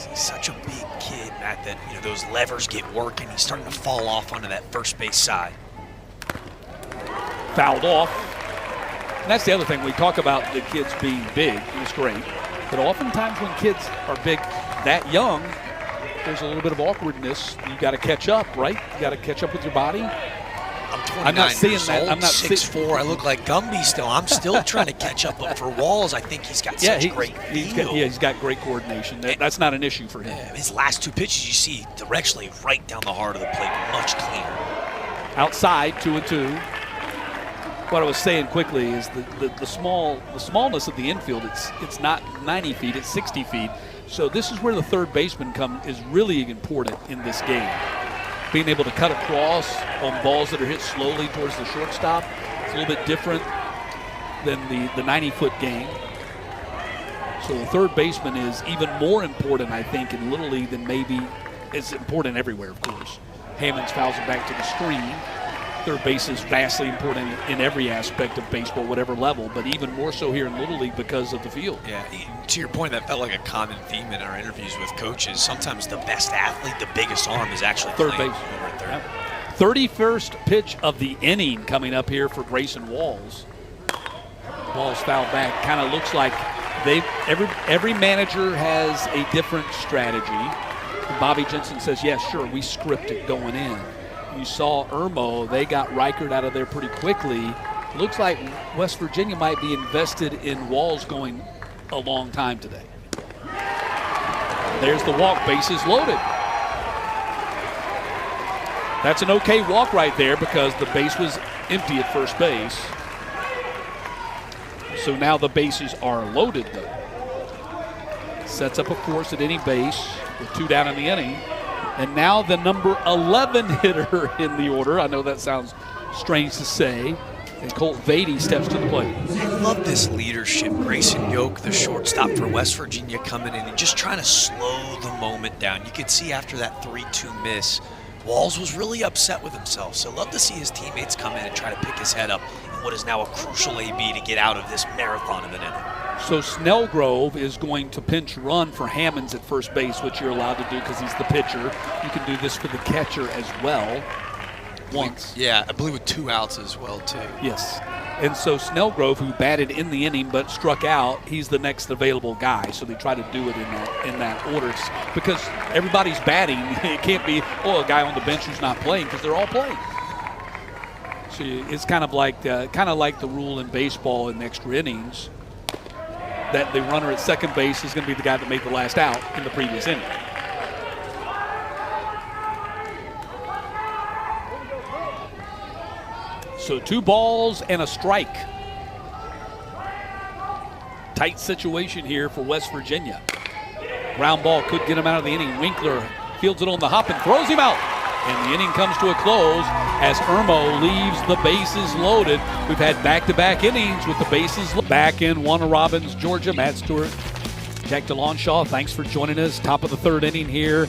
He's such a big kid, Matt, that those levers get working. He's starting to fall off onto that first base side. Fouled off. And that's the other thing. We talk about the kids being big. It's great. But oftentimes when kids are big that young, there's a little bit of awkwardness. You got to catch up, right? You got to catch up with your body. I'm 29 I'm not seeing years that. old, I'm not 6'4". I look like Gumby still. I'm still trying to catch up. But for Walls, I think he's got such great feel. He's got great coordination. That's not an issue for him. Yeah, his last 2 pitches, you see directionally right down the heart of the plate, much cleaner. Outside, 2-2. What I was saying quickly is the smallness of the infield. It's not 90 feet. It's 60 feet. So this is where the third baseman is really important in this game. Being able to cut across on balls that are hit slowly towards the shortstop. It's a little bit different than the 90-foot game. So the third baseman is even more important, I think, in Little League than maybe it's important everywhere, of course. Hammonds fouls it back to the screen. Third base is vastly important in every aspect of baseball, whatever level, but even more so here in Little League because of the field. Yeah, to your point, that felt like a common theme in our interviews with coaches. Sometimes the best athlete, the biggest arm, is actually third base. Over at third. Yeah. 31st pitch of the inning coming up here for Grayson Walls. Ball's fouled back. Kind of looks like every manager has a different strategy. And Bobby Jensen says, yes, sure, we script it going in. You saw Irmo, they got Reichert out of there pretty quickly. Looks like West Virginia might be invested in Walls going a long time today. There's the walk, bases loaded. That's an okay walk right there because the base was empty at first base. So now the bases are loaded though. Sets up a course at any base with 2 down in the inning. And now the number 11 hitter in the order. I know that sounds strange to say. And Colt Vady steps to the plate. I love this leadership. Grayson Yoke, the shortstop for West Virginia, coming in and just trying to slow the moment down. You could see after that 3-2 miss, Walls was really upset with himself. So love to see his teammates come in and try to pick his head up in what is now a crucial AB to get out of this marathon of an inning. So Snellgrove is going to pinch run for Hammonds at first base, which you're allowed to do because he's the pitcher. You can do this for the catcher as well. Once. Yeah, I believe with 2 outs as well, too. Yes. And so Snellgrove, who batted in the inning but struck out, he's the next available guy. So they try to do it in that order because everybody's batting. It can't be, a guy on the bench who's not playing because they're all playing. So it's kind of like the rule in baseball in extra innings, that the runner at second base is going to be the guy that made the last out in the previous inning. So 2 balls and a strike. Tight situation here for West Virginia. Ground ball could get him out of the inning. Winkler fields it on the hop and throws him out. And the inning comes to a close as Irmo leaves the bases loaded. We've had back-to-back innings with the bases loaded. Back in Warner Robins, Georgia, Matt Stewart, Jack DeLonshaw, thanks for joining us. Top of the third inning here.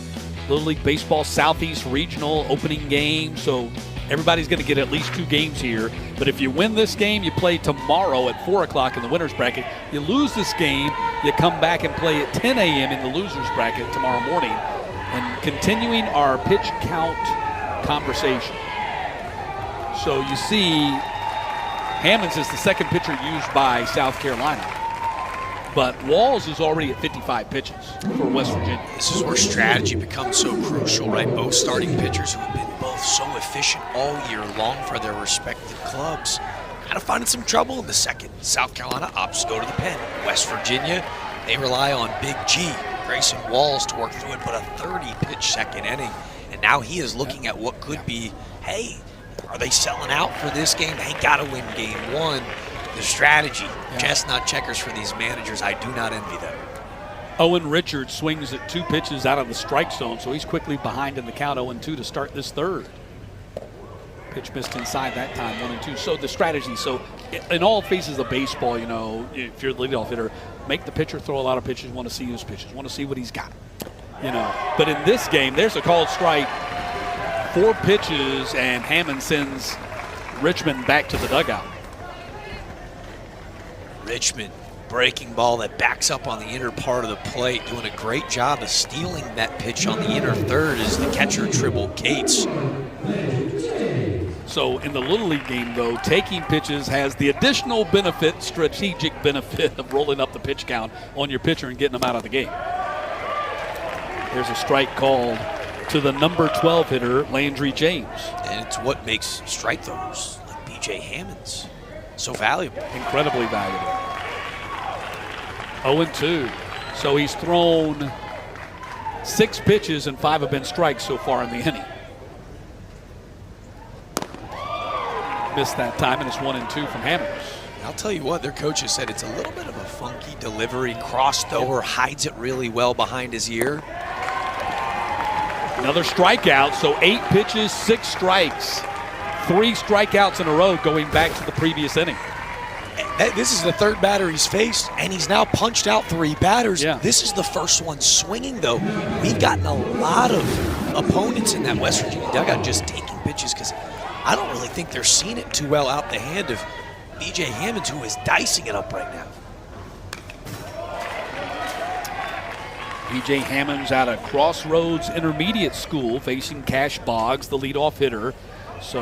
Little League Baseball Southeast Regional opening game. So everybody's going to get at least 2 games here. But if you win this game, you play tomorrow at 4 o'clock in the winner's bracket. You lose this game, you come back and play at 10 a.m. in the loser's bracket tomorrow morning. And continuing our pitch count conversation. So you see Hammonds is the second pitcher used by South Carolina. But Walls is already at 55 pitches for West Virginia. This is where strategy becomes so crucial, right? Both starting pitchers who have been both so efficient all year long for their respective clubs kind of finding some trouble in the second. South Carolina opts to go to the pen. West Virginia, they rely on Big G, Grayson Walls, to work through it, but a 30-pitch second inning. And now he is looking at what could be, hey, are they selling out for this game? They got to win game 1. The strategy, chestnut checkers for these managers, I do not envy them. Owen Richards swings at 2 pitches out of the strike zone, so he's quickly behind in the count 0-2 to start this third. Pitch missed inside that time, 1-2. So the strategy, so in all phases of baseball, you know, if you're the leadoff hitter, make the pitcher throw a lot of pitches, want to see his pitches, want to see what he's got, you know. But in this game, there's a called strike, 4 pitches, and Hammond sends Richmond back to the dugout. Richmond, breaking ball that backs up on the inner part of the plate, doing a great job of stealing that pitch on the inner third as the catcher Tribble Cates. So in the Little League game, though, taking pitches has the additional benefit, strategic benefit of rolling up the pitch count on your pitcher and getting them out of the game. There's a strike called to the number 12 hitter, Landry James. And it's what makes strike throwers like B.J. Hammonds so valuable. Incredibly valuable. 0-2. So he's thrown 6 pitches and 5 have been strikes so far in the inning. Missed that time, and it's 1-2 from Hammonds. I'll tell you what, their coaches said it's a little bit of a funky delivery. Cross-thrower hides it really well behind his ear. Another strikeout, so 8 pitches, 6 strikes. 3 strikeouts in a row going back to the previous inning. This is the third batter he's faced, and he's now punched out 3 batters. Yeah. This is the first one swinging, though. We've gotten a lot of opponents in that West Virginia dugout just taking pitches because I don't really think they're seeing it too well out the hand of B.J. Hammonds, who is dicing it up right now. B.J. Hammonds out of Crossroads Intermediate School facing Cash Boggs, the leadoff hitter. So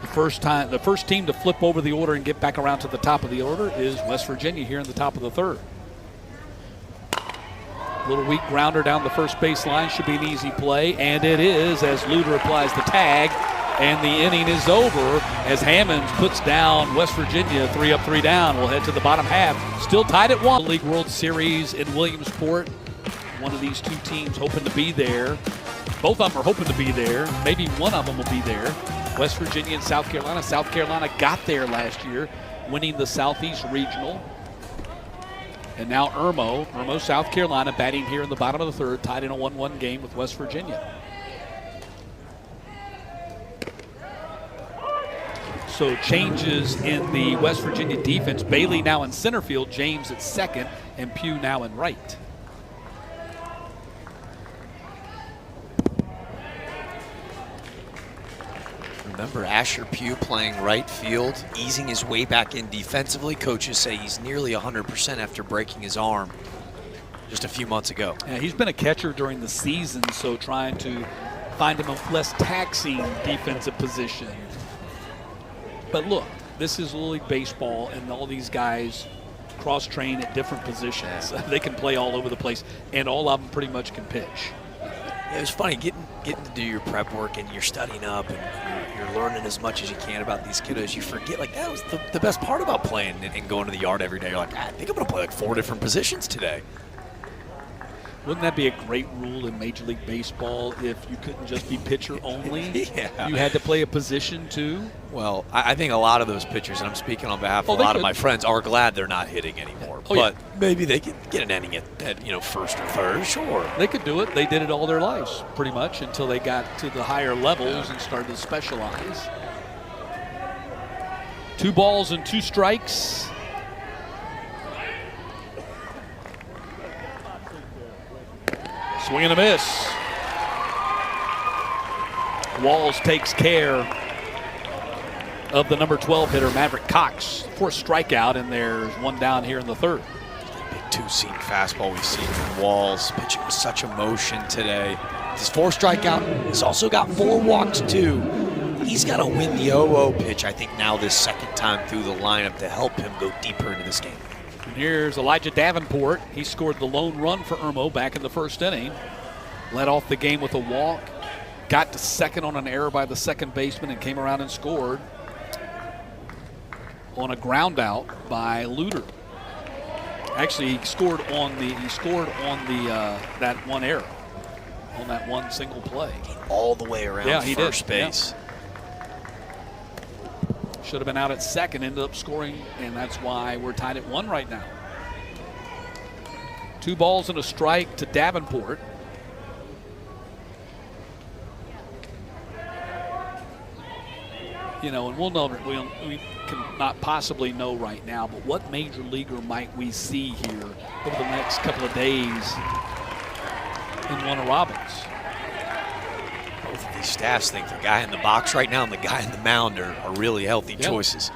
the first team to flip over the order and get back around to the top of the order is West Virginia here in the top of the third. Little weak grounder down the first base line, should be an easy play, and it is as Luder applies the tag, and the inning is over as Hammonds puts down West Virginia 3 up, 3 down. We'll head to the bottom half. Still tied at 1. League World Series in Williamsport. One of these 2 teams hoping to be there. Both of them are hoping to be there. Maybe one of them will be there. West Virginia and South Carolina. South Carolina got there last year, winning the Southeast Regional. And now Irmo, South Carolina, batting here in the bottom of the third, tied in a 1-1 game with West Virginia. So changes in the West Virginia defense. Bailey now in center field, James at second, and Pugh now in right. Remember Asher Pugh playing right field, easing his way back in defensively. Coaches say he's nearly 100% after breaking his arm just a few months ago. Yeah, he's been a catcher during the season, so trying to find him a less taxing defensive position. But look, this is Little League Baseball, and all these guys cross-train at different positions. They can play all over the place, and all of them pretty much can pitch. It was funny getting to do your prep work and you're studying up and you're learning as much as you can about these kiddos. You forget, like, that was the best part about playing and going to the yard every day. You're like, I think I'm going to play like 4 different positions today. Wouldn't that be a great rule in Major League Baseball if you couldn't just be pitcher only? Yeah. You had to play a position too? Well, I think a lot of those pitchers, and I'm speaking on behalf of a lot of my friends, are glad they're not hitting anymore. but maybe they could get an inning at first or third. Sure, they could do it. They did it all their lives, pretty much, until they got to the higher levels and started to specialize. 2 balls and 2 strikes. Swing and a miss. Walls takes care of the number 12 hitter, Maverick Cox, for a strikeout, and there's 1 down here in the 3rd. Big 2-seam fastball we've seen from Walls, pitching with such emotion today. His 4th strikeout. He's also got 4 walks too. He's got to win the 0-0 pitch, I think, now this second time through the lineup to help him go deeper into this game. And here's Elijah Davenport. He scored the lone run for Irmo back in the 1st inning. Led off the game with a walk. Got to second on an error by the second baseman and came around and scored on a ground out by Luter. Actually, he scored on the that one error, on that one single play. All the way around first base. Yeah. Should have been out at second, ended up scoring, and that's why we're tied at 1 right now. 2 balls and a strike to Davenport. And we'll know, we cannot possibly know right now, but what major leaguer might we see here over the next couple of days in Warner Robins? Both of these staffs think the guy in the box right now and the guy in the mound are really healthy choices.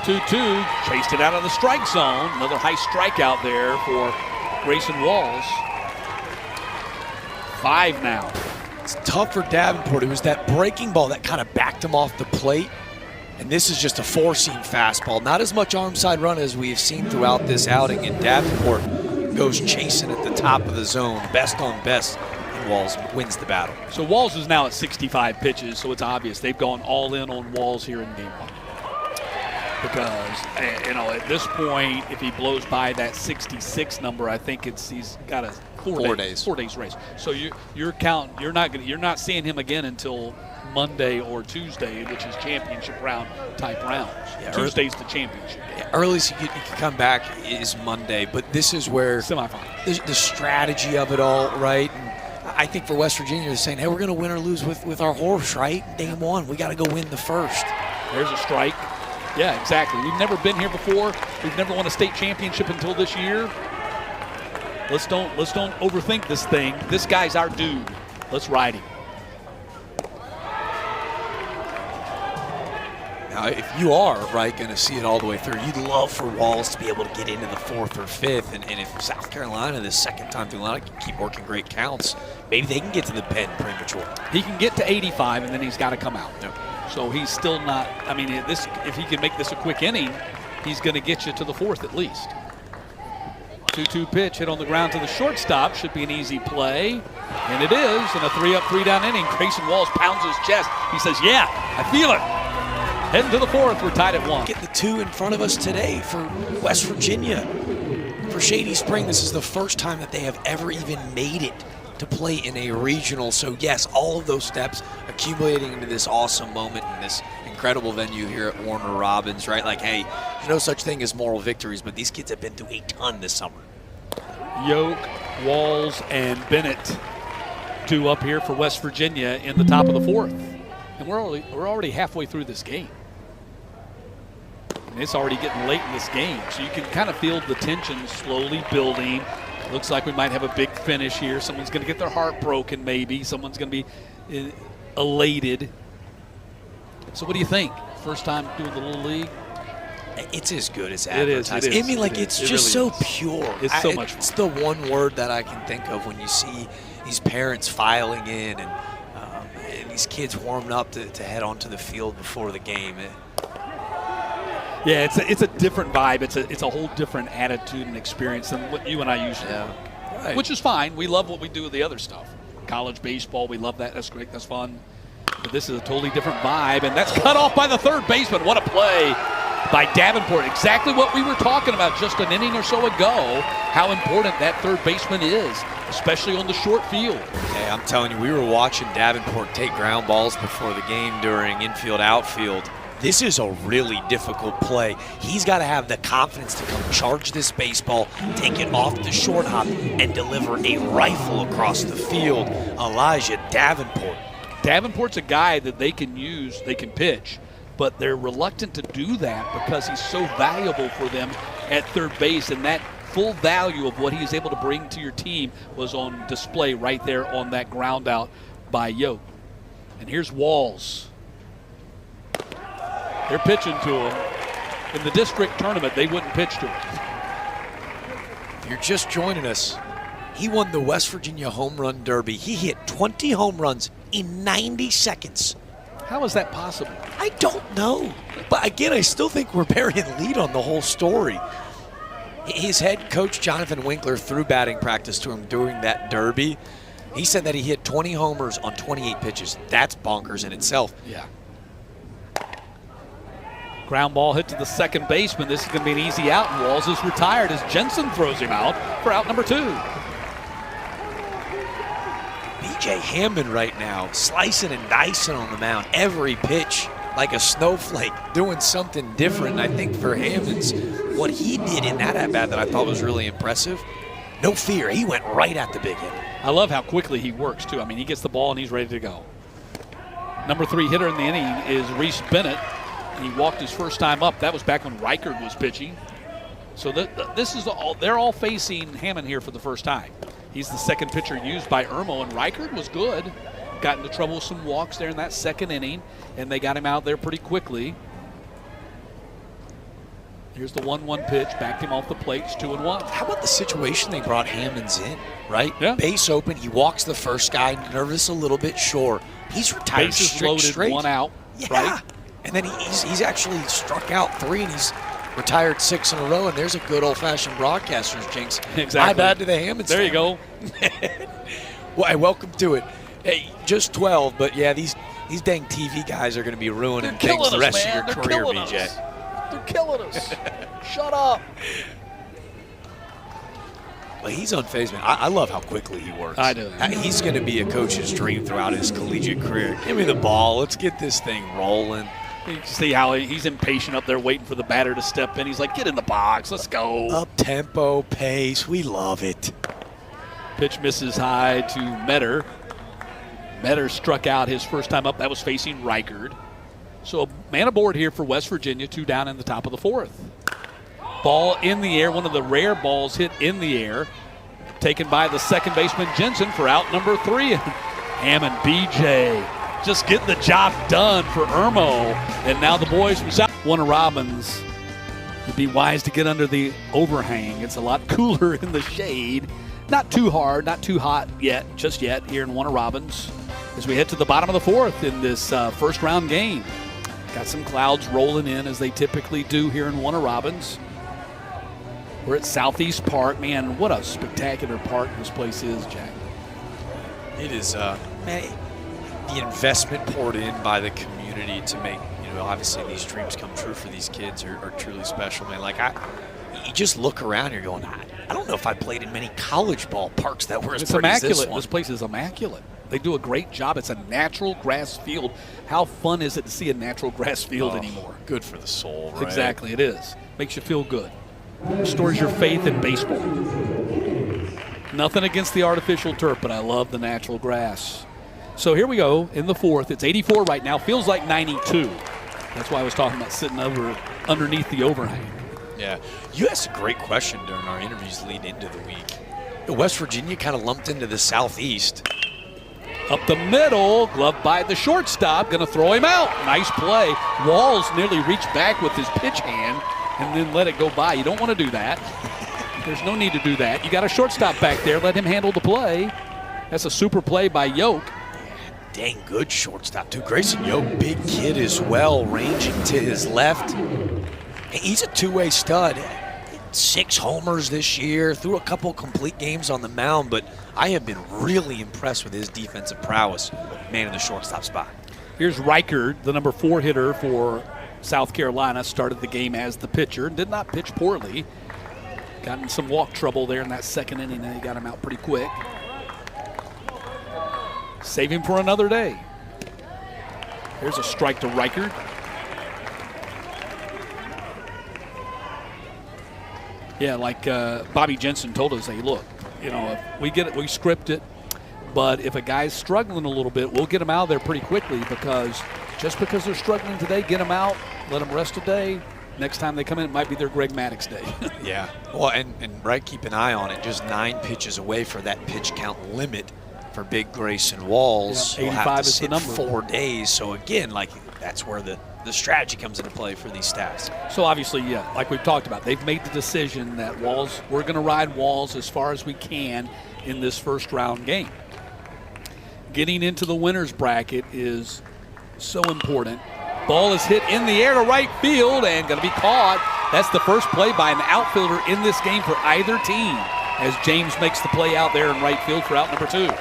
2-2, chased it out of the strike zone. Another high strikeout there for Grayson Walls. 5 now. It's tough for Davenport. It was that breaking ball that kind of backed him off the plate. And this is just a 4-seam fastball. Not as much arm side run as we've seen throughout this outing. And Davenport goes chasing at the top of the zone, best on best, and Walls wins the battle. So Walls is now at 65 pitches, so it's obvious they've gone all in on Walls here in game 1. Because, at this point, if he blows by that 66 number, I think he's got a 4 days race. So you're not seeing him again until Monday or Tuesday, which is championship round type rounds. Yeah, Tuesday's the championship. Yeah, earliest he can come back is Monday, but this is where semifinals. The strategy of it all, right? And I think for West Virginia, they're saying, hey, we're going to win or lose with our horse, right? Game 1, we got to go win the 1st. There's a strike. Yeah, exactly. We've never been here before. We've never won a state championship until this year. Let's don't overthink this thing. This guy's our dude. Let's ride him. Now, if you are going to see it all the way through, you'd love for Walls to be able to get into the 4th or 5th. And if South Carolina, this second time through the line, can keep working great counts, maybe they can get to the pen premature. He can get to 85, and then he's got to come out. No. So he's still not. I mean, if he can make this a quick inning, he's going to get you to the 4th at least. 2-2 pitch hit on the ground to the shortstop. Should be an easy play. And it is. In a 3-up, 3-down inning, Grayson Walls pounds his chest. He says, yeah, I feel it. Heading to the 4th. We're tied at 1. Get the 2 in front of us today for West Virginia. For Shady Spring, this is the first time that they have ever even made it to play in a regional. So, yes, all of those steps accumulating into this awesome moment in this incredible venue here at Warner Robins, right? Like, hey, there's no such thing as moral victories, but these kids have been through a ton this summer. Yoke, Walls, and Bennett due up here for West Virginia in the top of the 4th. And we're already halfway through this game. And it's already getting late in this game. So you can kind of feel the tension slowly building. Looks like we might have a big finish here. Someone's going to get their heart broken maybe. Someone's going to be elated. So what do you think? First time doing the Little League? It's as good as advertised. It is. I mean, like, it's just really so pure. It's so much fun. It's the one word that I can think of when you see these parents filing in and these kids warming up to head onto the field before the game. Yeah, it's a different vibe. It's a whole different attitude and experience than what you and I usually do. Right. Which is fine. We love what we do with the other stuff. College baseball, we love that. That's great. That's fun. But this is a totally different vibe, and that's cut off by the third baseman. What a play by Davenport. Exactly what we were talking about just an inning or so ago, how important that third baseman is, especially on the short field. Hey, I'm telling you, we were watching Davenport take ground balls before the game during infield, outfield. This is a really difficult play. He's got to have the confidence to come charge this baseball, take it off the short hop, and deliver a rifle across the field. Elijah Davenport. Davenport's a guy that they can use, they can pitch, but they're reluctant to do that because he's so valuable for them at third base, and that full value of what he's able to bring to your team was on display right there on that ground out by Yoke. And here's Walls. They're pitching to him. In the district tournament, they wouldn't pitch to him. If you're just joining us, he won the West Virginia Home Run Derby. He hit 20 home runs in 90 seconds. How is that possible? I don't know. But again, I still think we're burying the lead on the whole story. His head coach, Jonathan Winkler, threw batting practice to him during that derby. He said that he hit 20 homers on 28 pitches. That's bonkers in itself. Yeah. Ground ball hit to the second baseman. This is going to be an easy out, and Walls is retired as Jensen throws him out for out number 2. B.J. Hammond right now, slicing and dicing on the mound. Every pitch like a snowflake, doing something different. And I think for Hammonds, what he did in that at-bat that I thought was really impressive, no fear. He went right at the big hit. I love how quickly he works, too. I mean, he gets the ball and he's ready to go. Number 3 hitter in the inning is Reese Bennett. He walked his first time up. That was back when Reichard was pitching. So this is all, they're all facing Hammond here for the first time. He's the second pitcher used by Irmo, and Reichard was good. Got into trouble with some walks there in that second inning, and they got him out there pretty quickly. Here's the 1-1 pitch, backed him off the plate. It's 2-1. How about the situation they brought Hammonds in, right? Yeah. Base open, he walks the first guy, nervous a little bit, sure. He's retired Bases loaded, straight. 1 out, yeah. right? And then he's actually struck out 3, and he's retired 6 in a row, and there's a good old-fashioned broadcaster's jinx. Exactly. My bad to the Hammonds. There you go. Well, welcome to it. Hey, just 12, but yeah, these dang TV guys are going to be ruining things the rest of your career, BJ. They're killing us. Shut up. Well, he's unfazed, man. I love how quickly he works. I do. He's going to be a coach's dream throughout his collegiate career. Give me the ball. Let's get this thing rolling. You can see how he's impatient up there waiting for the batter to step in. He's like, get in the box. Let's go. Up-tempo, pace. We love it. Pitch misses high to Metter. Metter struck out his first time up. That was facing Reichard. So a man aboard here for West Virginia, 2 down in the top of the 4th. Ball in the air, one of the rare balls hit in the air. Taken by the second baseman, Jensen, for out number 3. Hammond, BJ, just getting the job done for Irmo. And now the boys from South. Warner Robbins, you'd be wise to get under the overhang. It's a lot cooler in the shade. Not too hard, not too hot yet, just yet here in Warner Robbins. As we head to the bottom of the 4th in this first round game. Got some clouds rolling in as they typically do here in Warner Robbins. We're at Southeast Park. Man, what a spectacular park this place is, Jack. It is, man, the investment poured in by the community to make, obviously these dreams come true for these kids are truly special, man. Like, you just look around, you're going, I don't know if I played in many college ball parks that were as pretty as this one. This place is immaculate. They do a great job. It's a natural grass field. How fun is it to see a natural grass field anymore? Good for the soul, right? Exactly, it is. Makes you feel good. Restores your faith in baseball. Nothing against the artificial turf, but I love the natural grass. So here we go in the 4th. It's 84 right now. Feels like 92. That's why I was talking about sitting underneath the overhang. Yeah. You asked a great question during our interviews leading into the week. West Virginia kind of lumped into the Southeast. Up the middle, gloved by the shortstop, going to throw him out. Nice play. Walls nearly reached back with his pitch hand and then let it go by. You don't want to do that. There's no need to do that. You got a shortstop back there. Let him handle the play. That's a super play by Yoke. Dang good shortstop, too. Grayson Yoke, big kid as well, ranging to his left. He's a two-way stud. 6 homers this year, threw a couple complete games on the mound, but I have been really impressed with his defensive prowess, man in the shortstop spot. Here's Reichard, the number 4 hitter for South Carolina, started the game as the pitcher, did not pitch poorly. Got in some walk trouble there in that second inning, and he got him out pretty quick. Save him for another day. Here's a strike to Reichard. Yeah, like Bobby Jensen told us, hey, look, if we get it, we script it. But if a guy's struggling a little bit, we'll get him out of there pretty quickly, because just because they're struggling today, get them out, let them rest a day. Next time they come in, it might be their Greg Maddox day. Yeah. Well, and right, keep an eye on it. Just 9 pitches away for that pitch count limit for Big Grayson Walls. Yeah, 85 will have to is the sit number. 4 days. So, again, that's where the strategy comes into play for these staffs. So, obviously, yeah, like we've talked about, they've made the decision that we're going to ride Walls as far as we can in this first-round game. Getting into the winner's bracket is so important. Ball is hit in the air to right field and going to be caught. That's the first play by an outfielder in this game for either team, as James makes the play out there in right field for out number 2.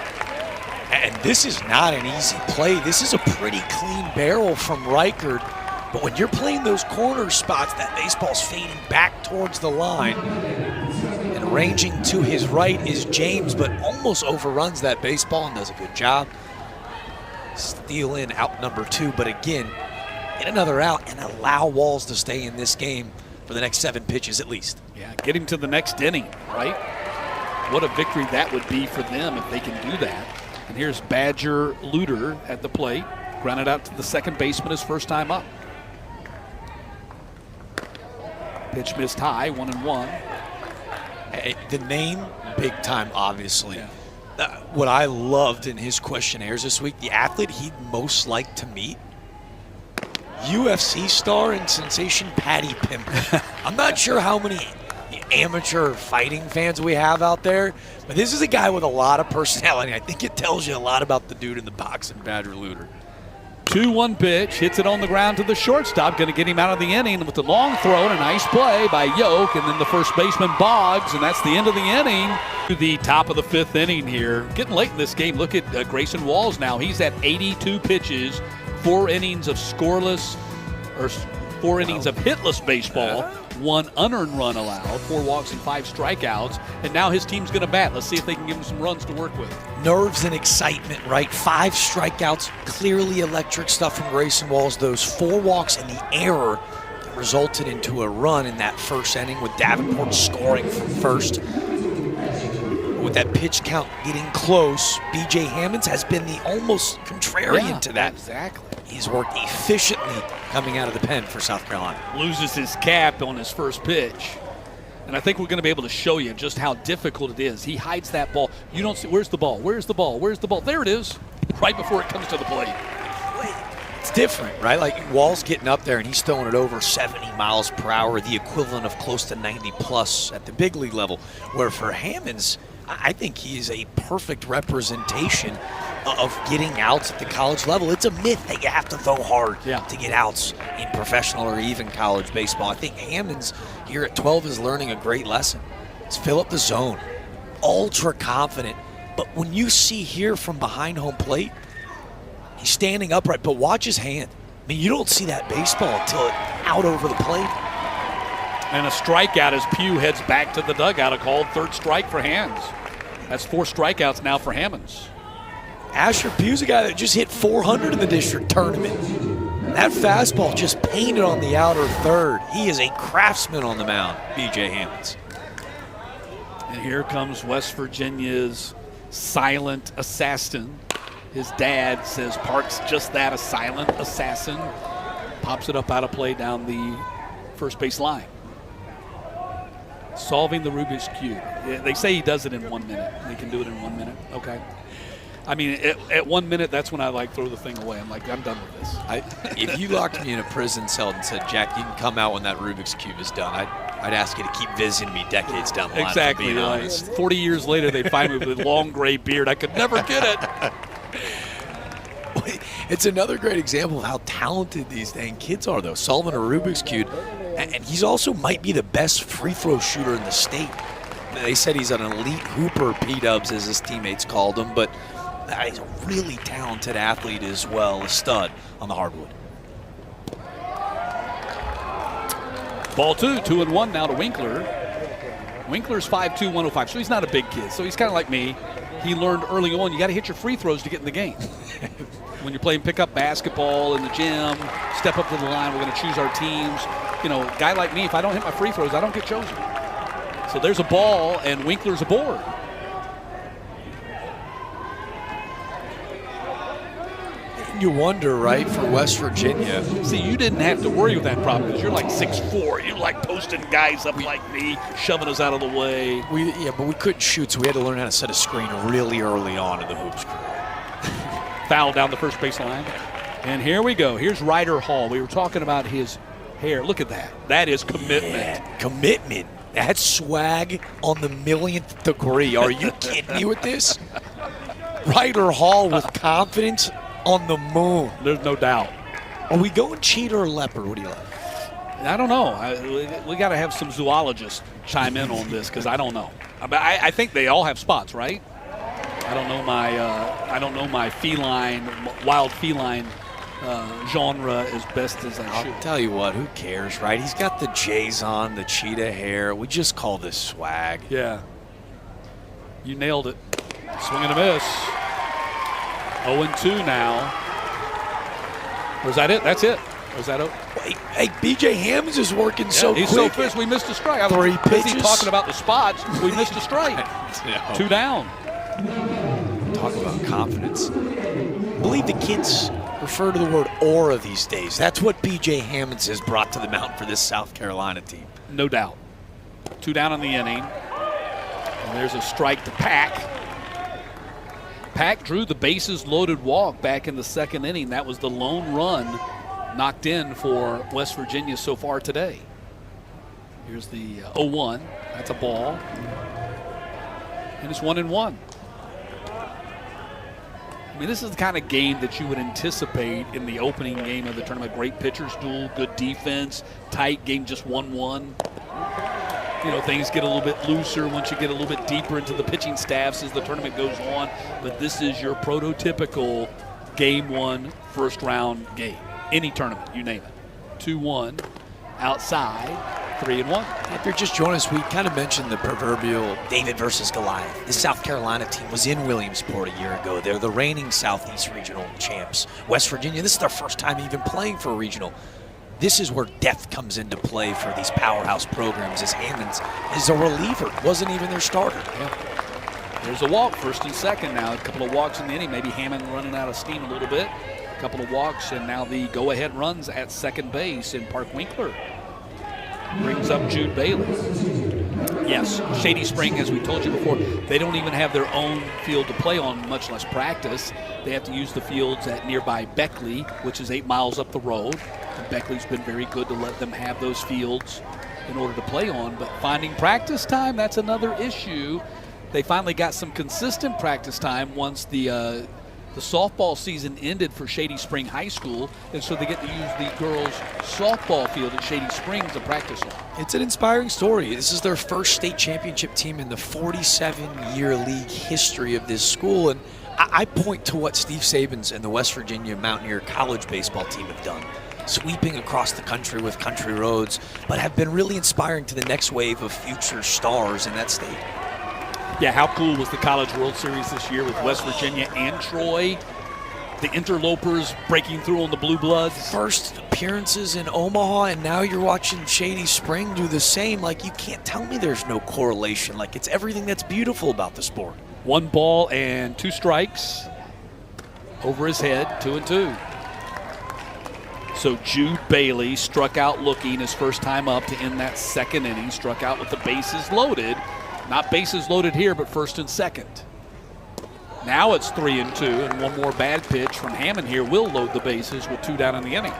And this is not an easy play. This is a pretty clean barrel from Reichard. But when you're playing those corner spots, that baseball's fading back towards the line. And ranging to his right is James, but almost overruns that baseball and does a good job. Steal in out number 2, but again, get another out and allow Walls to stay in this game for the next 7 pitches at least. Yeah, get him to the next inning, right? What a victory that would be for them if they can do that. And here's Badger Luter at the plate. Grounded out to the second baseman his first time up. Pitch missed high, 1-1. Hey, the name, big time, obviously. Yeah. What I loved in his questionnaires this week, the athlete he'd most like to meet, UFC star and sensation Paddy Pimblett. I'm not sure how many amateur fighting fans we have out there, but this is a guy with a lot of personality. I think it tells you a lot about the dude in the box in Badger Luter. 2-1 pitch, hits it on the ground to the shortstop, going to get him out of the inning with the long throw and a nice play by Yoke, and then the first baseman Boggs, and that's the end of the inning. To the top of the 5th inning here. Getting late in this game, look at Grayson Walls now. He's at 82 pitches, 4 innings of scoreless, or 4 innings of hitless baseball, 1 unearned run allowed, 4 walks and 5 strikeouts, and now his team's going to bat. Let's see if they can give him some runs to work with. Nerves and excitement, right? 5 strikeouts, clearly electric stuff from Grayson Walls. Those 4 walks and the error that resulted into a run in that first inning with Davenport scoring from first. With that pitch count getting close, B.J. Hammonds has been the almost contrarian to that. Exactly. He's worked efficiently coming out of the pen for South Carolina. Loses his cap on his first pitch. And I think we're going to be able to show you just how difficult it is. He hides that ball. You don't see, where's the ball? Where's the ball? Where's the ball? There it is, right before it comes to the plate. It's different, right? Like Wall's getting up there and he's throwing it over 70 miles per hour, the equivalent of close to 90 plus at the big league level. Where for Hammonds, I think he is a perfect representation of getting outs at the college level. It's a myth that you have to throw hard to get outs in professional or even college baseball. I think Hammonds here at 12 is learning a great lesson. It's fill up the zone, ultra confident. But when you see here from behind home plate, he's standing upright, but watch his hand. I mean, you don't see that baseball until it's out over the plate. And a strikeout as Pugh heads back to the dugout. A called 3rd strike for Hands. That's 4 strikeouts now for Hammonds. Asher Pugh's a guy that just hit 400 in the district tournament. That fastball just painted on the outer third. He is a craftsman on the mound, B.J. Hammonds. And here comes West Virginia's silent assassin. His dad says Park's just that, a silent assassin. Pops it up out of play down the first base line. Solving the Rubik's Cube. Yeah, they say he does it in 1 minute. He can do it in 1 minute. Okay. I mean, at 1 minute, that's when I throw the thing away. I'm like, I'm done with this. If you locked me in a prison cell and said, Jack, you can come out when that Rubik's Cube is done, I'd ask you to keep visiting me decades down the line. Exactly. Being honest. 40 years later, they find me with a long gray beard. I could never get it. It's another great example of how talented these dang kids are, though. Solving a Rubik's Cube. And he's also might be the best free throw shooter in the state. They said he's an elite hooper, P-dubs, as his teammates called him, but he's a really talented athlete as well, a stud on the hardwood. Ball 2-1 now to Winkler. Winkler's 5'2", 105, so he's not a big kid. So he's kind of like me. He learned early on you got to hit your free throws to get in the game. When you're playing pickup basketball in the gym, step up to the line, we're going to choose our teams. You know, a guy like me, if I don't hit my free throws, I don't get chosen. So there's a ball, and Winkler's aboard. You wonder, right, for West Virginia. See, you didn't have to worry with that problem because you're like 6'4". You like posting guys up like me, shoving us out of the way. But we couldn't shoot, so we had to learn how to set a screen really early on in the hoops career. Foul down the first baseline. And here we go. Here's Ryder Hall. We were talking about his hair. Look at that. That is commitment. Yeah, commitment. That's swag on the millionth degree. Are you kidding me with this? Ryder Hall with confidence on the moon. There's no doubt. Are we going cheetah or leopard? What do you like? I don't know. We got to have some zoologists chime in on this because I don't know. I think they all have spots, right? I don't know my feline, wild feline genre as best as I should. I'll tell you what, who cares, right? He's got the J's on, the cheetah hair. We just call this swag. Yeah. You nailed it. Swing and a miss. 0-2 now. Was that it? That's it. Was that it? Hey, B.J. Hammonds is working so quick. He's so fast. We missed a strike. I was 3 pitches. busy talking about the spots. We missed a strike. Yeah. 2 down. Talk about confidence. I believe the kids refer to the word aura these days. That's what B.J. Hammonds has brought to the mountain for this South Carolina team. No doubt. 2 down in the inning. And there's a strike to Pack. Pack drew the bases loaded walk back in the second inning. That was the lone run knocked in for West Virginia so far today. Here's the 0-1. That's a ball. And it's 1-1. I mean, this is the kind of game that you would anticipate in the opening game of the tournament. Great pitchers duel, good defense, tight game, just 1-1. You know, things get a little bit looser once you get a little bit deeper into the pitching staffs as the tournament goes on. But this is your prototypical game 1 first round game. Any tournament, you name it. 2-1, outside, 3-1. If you're just joining us, we kind of mentioned the proverbial David versus Goliath. The South Carolina team was in Williamsport a year ago. They're the reigning Southeast Regional champs. West Virginia, this is their first time even playing for a regional. This is where depth comes into play for these powerhouse programs, as Hammonds is a reliever, wasn't even their starter. Yeah. There's a walk, first and second now. A couple of walks in the inning, maybe Hammond running out of steam a little bit. A couple of walks, and now the go-ahead runs at second base in Park Winkler. Brings up Jude Bailey. Yes, Shady Spring, as we told you before, they don't even have their own field to play on, much less practice. They have to use the fields at nearby Beckley, which is 8 miles up the road. And Beckley's been very good to let them have those fields in order to play on. But finding practice time, that's another issue. They finally got some consistent practice time once the softball season ended for Shady Spring High School, and so they get to use the girls' softball field at Shady Springs to practice on. It's an inspiring story. This is their first state championship team in the 47-year league history of this school, and I point to what Steve Sabins and the West Virginia Mountaineer college baseball team have done, sweeping across the country with country roads, but have been really inspiring to the next wave of future stars in that state. Yeah, how cool was the College World Series this year with West Virginia and Troy? The interlopers breaking through on the Blue Bloods. First appearances in Omaha, and now you're watching Shady Spring do the same. Like, you can't tell me there's no correlation. Like, it's everything that's beautiful about the sport. 1 ball and 2 strikes. Over his head, 2-2. So Jude Bailey struck out looking his first time up to end that second inning. Struck out with the bases loaded. Not bases loaded here, but first and second. Now it's 3-2, and 1 more bad pitch from Hammond here will load the bases with 2 down in the inning.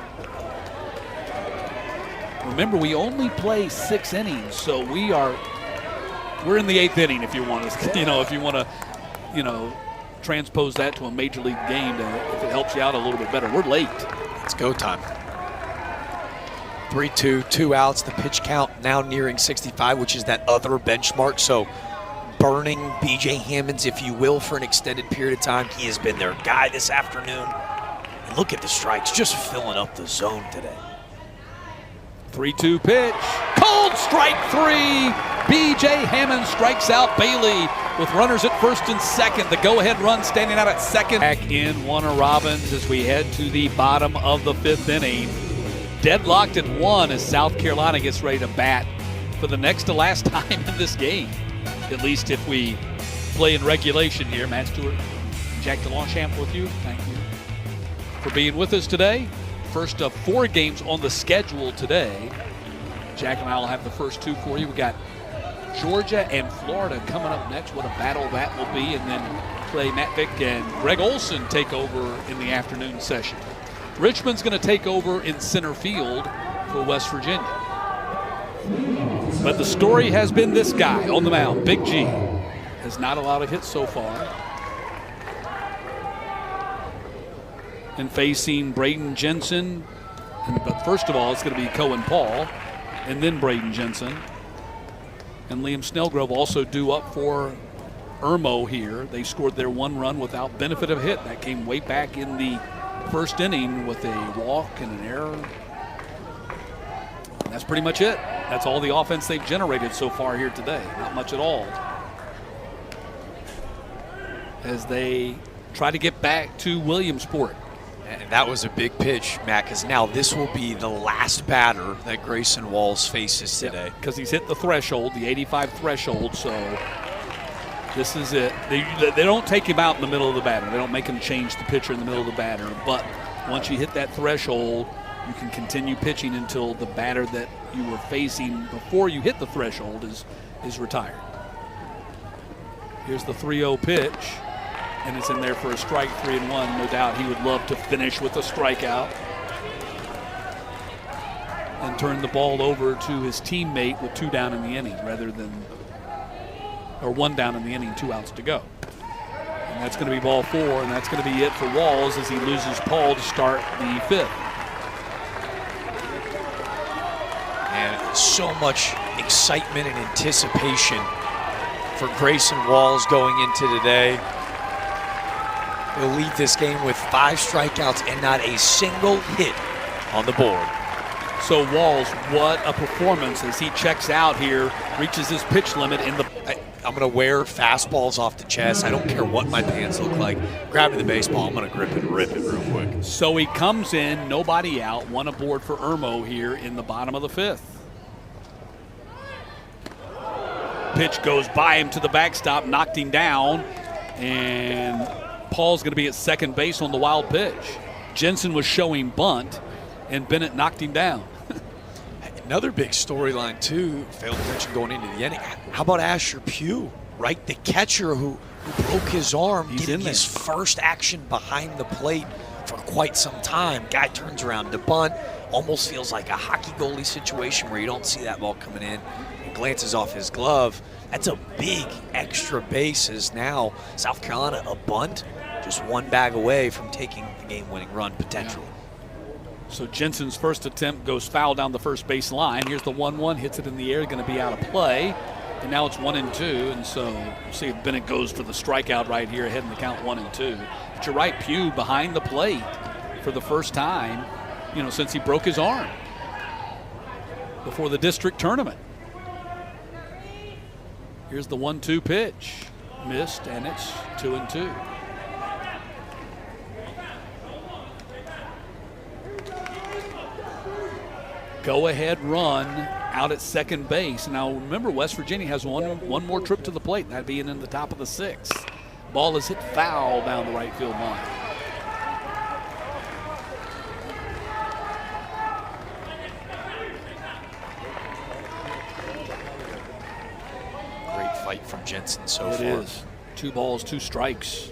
Remember, we only play 6 innings, so we're in the 8th inning. If you want to, transpose that to a major league game, if it helps you out a little bit better. We're late. It's go time. 3-2, 2 outs. The pitch count now nearing 65, which is that other benchmark. So burning B.J. Hammonds, if you will, for an extended period of time. He has been their guy this afternoon. And look at the strikes, just filling up the zone today. 3-2 pitch. Cold strike 3. B.J. Hammond strikes out Bailey with runners at first and second. The go-ahead run standing out at second. Back in Warner Robins as we head to the bottom of the 5th inning. Deadlocked at 1 as South Carolina gets ready to bat for the next to last time in this game, at least if we play in regulation here. Matt Stewart, Jack DeLongchamp with you. Thank you for being with us today. First of 4 games on the schedule today. Jack and I will have the first 2 for you. We got Georgia and Florida coming up next. What a battle that will be. And then play Matt Vick and Greg Olson take over in the afternoon session. Richmond's going to take over in center field for West Virginia. But the story has been this guy on the mound, Big G. Has not allowed a hit so far. And facing Braden Jensen. But first of all, it's going to be Cohen Paul and then Braden Jensen. And Liam Snellgrove also due up for Irmo here. They scored their 1 run without benefit of hit. That came way back in the first inning with a walk and an error. And that's pretty much it. That's all the offense they've generated so far here today. Not much at all. As they try to get back to Williamsport. And that was a big pitch, Matt, because now this will be the last batter that Grayson Walls faces today. Because he's hit the threshold, the 85 threshold, so this is it. They don't take him out in the middle of the batter. They don't make him change the pitcher in the middle of the batter. But once you hit that threshold, you can continue pitching until the batter that you were facing before you hit the threshold is retired. Here's the 3-0 pitch. And it's in there for a strike, 3-1. No doubt he would love to finish with a strikeout and turn the ball over to his teammate with 2 down in the inning rather than, or 1 down in the inning, 2 outs to go. And that's going to be ball 4, and that's going to be it for Walls as he loses Paul to start the 5th. And so much excitement and anticipation for Grayson Walls going into today. He'll lead this game with 5 strikeouts and not a single hit on the board. So Walls, what a performance as he checks out here, reaches his pitch limit in the... I'm going to wear fastballs off the chest. I don't care what my pants look like. Grab the baseball, I'm going to grip it and rip it real quick. So he comes in, nobody out, 1 aboard for Irmo here in the bottom of the 5th. Pitch goes by him to the backstop, knocked him down, and Paul's going to be at second base on the wild pitch. Jensen was showing bunt, and Bennett knocked him down. Another big storyline, too, failed to mention going into the inning. How about Asher Pugh, right? The catcher who broke his arm, getting his first action behind the plate for quite some time. Guy turns around to bunt. Almost feels like a hockey goalie situation where you don't see that ball coming in. It glances off his glove. That's a big extra base as now South Carolina a bunt, just 1 bag away from taking the game-winning run potentially. So Jensen's first attempt goes foul down the first base line. Here's the 1-1, hits it in the air, going to be out of play. And now it's 1-2, and so we'll see if Bennett goes for the strikeout right here ahead in the count 1-2. But you're right, Pugh behind the plate for the first time, since he broke his arm before the district tournament. Here's the 1-2 pitch. Missed, and it's 2-2. Go-ahead run out at second base. Now, remember, West Virginia has one more trip to the plate, that being in the top of the 6th. Ball is hit foul down the right field line. Great fight from Jensen so far. It is. 2 balls, 2 strikes.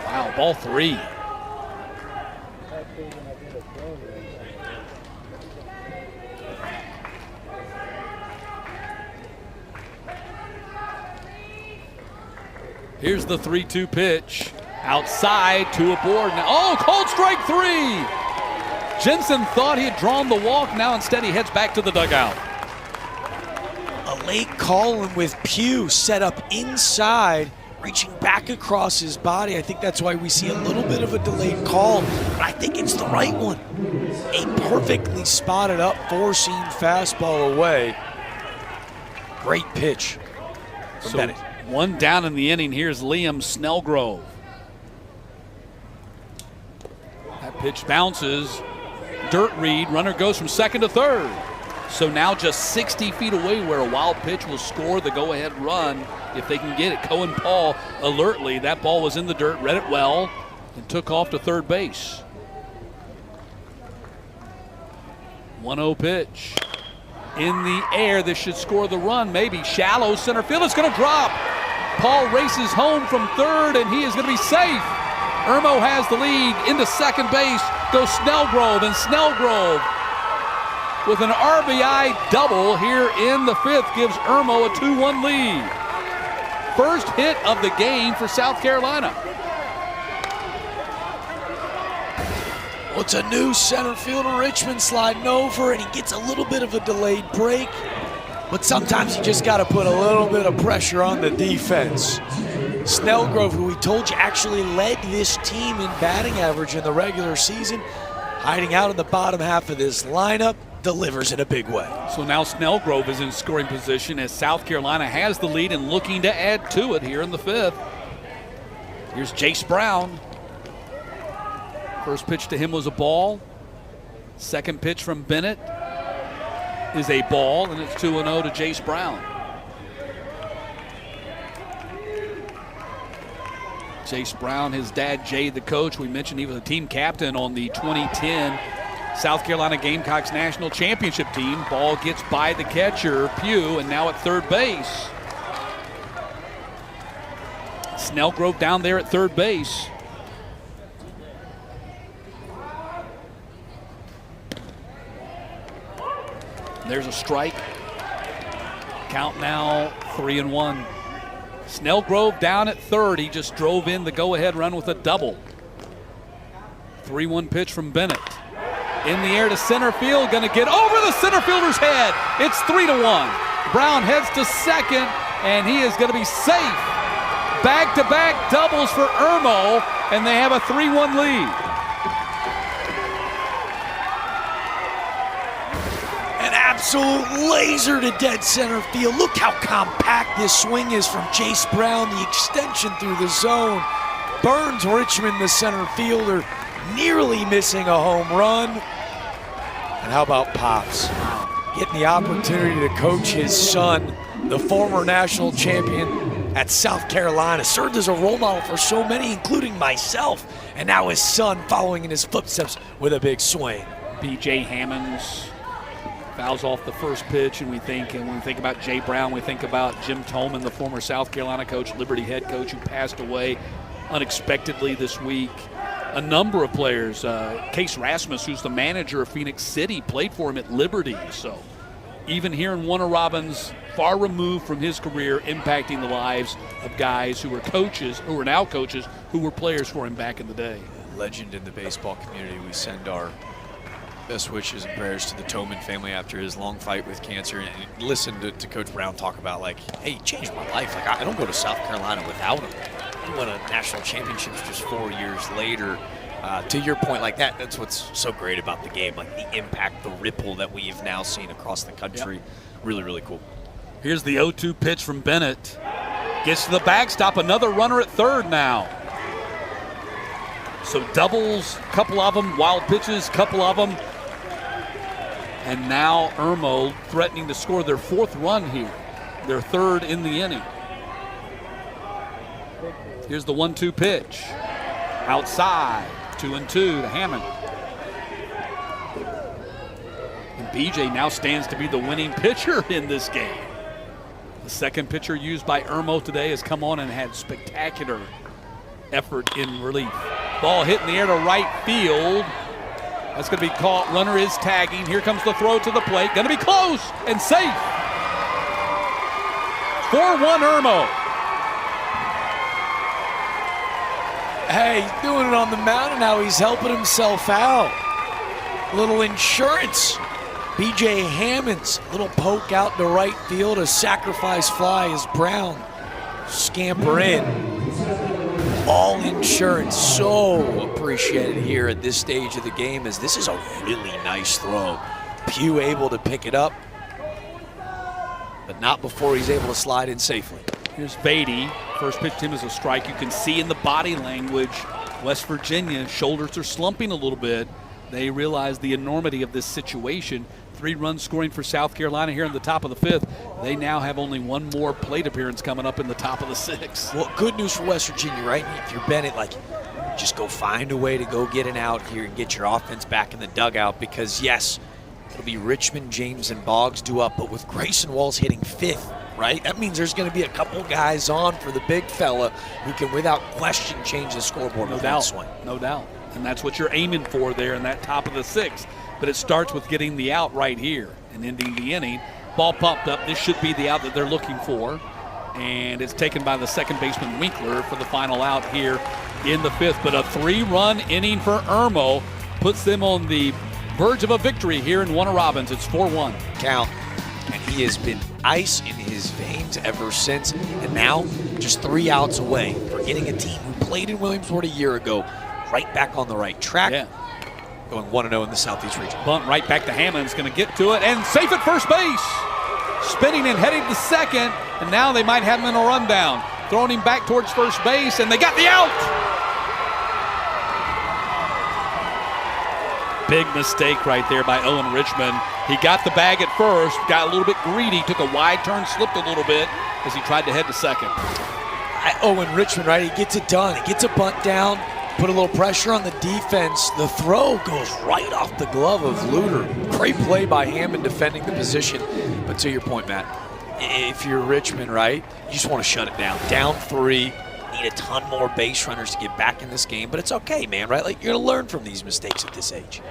Wow, ball 3. Here's the 3-2 pitch. Outside, 2 aboard. Now, oh, called strike 3. Jensen thought he had drawn the walk. Now instead he heads back to the dugout. A late call with Pugh set up inside, reaching back across his body. I think that's why we see a little bit of a delayed call, but I think it's the right one. A perfectly spotted up 4-seam fastball away. Great pitch from Bennett. 1 down in the inning. Here's Liam Snellgrove. Pitch bounces. Dirt read. Runner goes from second to third. So now just 60 feet away where a wild pitch will score the go-ahead run if they can get it. Cohen Paul alertly. That ball was in the dirt, read it well, and took off to third base. 1-0 pitch. In the air, this should score the run, maybe. Shallow center field, it's going to drop. Paul races home from third, and he is going to be safe. Irmo has the lead. Into second base goes Snellgrove, and Snellgrove with an RBI double here in the fifth gives Irmo a 2-1 lead. First hit of the game for South Carolina. Well, it's a new center fielder, Richmond, sliding over, and he gets a little bit of a delayed break. But sometimes you just got to put a little bit of pressure on the defense. Snellgrove, who we told you actually led this team in batting average in the regular season, hiding out in the bottom half of this lineup, delivers in a big way. So now Snellgrove is in scoring position as South Carolina has the lead and looking to add to it here in the fifth. Here's Jace Brown. First pitch to him was a ball. Second pitch from Bennett is a ball, and it's 2-0 to Jace Brown. Jace Brown, his dad Jay, the coach, we mentioned he was a team captain on the 2010 South Carolina Gamecocks national championship team. Ball gets by the catcher, Pugh, and now at third base. Snellgrove down there at third base. There's a strike. Count now 3-1. Snellgrove down at third. He just drove in the go-ahead run with a double. 3-1 pitch from Bennett. In the air to center field. Going to get over the center fielder's head. It's 3-1. Brown heads to second, and he is going to be safe. Back-to-back doubles for Irmo, and they have a 3-1 lead. Absolute laser to dead center field. Look how compact this swing is from Jace Brown. The extension through the zone burns Richmond, the center fielder, nearly missing a home run. And how about Pops? Getting the opportunity to coach his son, the former national champion at South Carolina, served as a role model for so many, including myself. And now his son following in his footsteps with a big swing. B.J. Hammonds fouls off the first pitch, and when we think about Jay Brown, we think about Jim Tolman, the former South Carolina coach, Liberty head coach, who passed away unexpectedly this week. A number of players, Case Rasmus, who's the manager of Phoenix City, played for him at Liberty. So even here in Warner Robins, far removed from his career, impacting the lives of guys who were coaches, who are now coaches, who were players for him back in the day. Legend in the baseball community. We send our best wishes and prayers to the Tolman family after his long fight with cancer. And listen to Coach Brown talk about, like, hey, he changed my life. Like, I don't go to South Carolina without him. He won a national championships just 4 years later. To your point, like that's what's so great about the game, like the impact, the ripple that we've now seen across the country. Yep. Really, really cool. Here's the 0-2 pitch from Bennett. Gets to the backstop, another runner at third now. So doubles, couple of them, wild pitches, couple of them. And now Irmo threatening to score their fourth run here, their third in the inning. Here's the 1-2 pitch. Outside, 2-2 to Hammond. And BJ now stands to be the winning pitcher in this game. The second pitcher used by Irmo today has come on and had spectacular effort in relief. Ball hit in the air to right field. That's going to be caught. Runner is tagging. Here comes the throw to the plate. Going to be close and safe. 4-1 Irmo. Hey, he's doing it on the mound, and now he's helping himself out. A little insurance. B.J. Hammonds, little poke out to right field, a sacrifice fly as Brown scamper in. All insurance, so appreciated here at this stage of the game, as this is a really nice throw. Pugh able to pick it up, but not before he's able to slide in safely. Here's Beatty. First pitch to him is a strike. You can see in the body language West Virginia, shoulders are slumping a little bit. They realize the enormity of this situation. 3 runs scoring for South Carolina here in the top of the 5th. They now have only one more plate appearance coming up in the top of the 6th. Well, good news for West Virginia, right? If you're Bennett, like, just go find a way to go get an out here and get your offense back in the dugout because, yes, it'll be Richmond, James, and Boggs due up, but with Grayson Walls hitting 5th, right, that means there's going to be a couple guys on for the big fella who can, without question, change the scoreboard with one swing. No doubt. And that's what you're aiming for there in that top of the 6th. But it starts with getting the out right here and ending the inning. Ball popped up. This should be the out that they're looking for. And it's taken by the second baseman Winkler for the final out here in the 5th. But a 3-run inning for Irmo puts them on the verge of a victory here in Warner Robins. It's 4-1. Count. And he has been ice in his veins ever since. And now just 3 outs away for getting a team who played in Williamsport a year ago right back on the right track. Yeah. Going 1-0 in the Southeast region. Bunt right back to Hammond's going to get to it and safe at first base. Spinning and heading to second, and now they might have him in a rundown. Throwing him back towards first base, and they got the out. Big mistake right there by Owen Richmond. He got the bag at first, got a little bit greedy, took a wide turn, slipped a little bit as he tried to head to second. Owen Richmond, right, he gets it done. He gets a bunt down, put a little pressure on the defense. The throw goes right off the glove of Luter. Great play by Hammond defending the position. But to your point, Matt, if you're Richmond, right, you just want to shut it down. Down 3, need a ton more base runners to get back in this game. But it's okay, man, right? Like, you're going to learn from these mistakes at this age.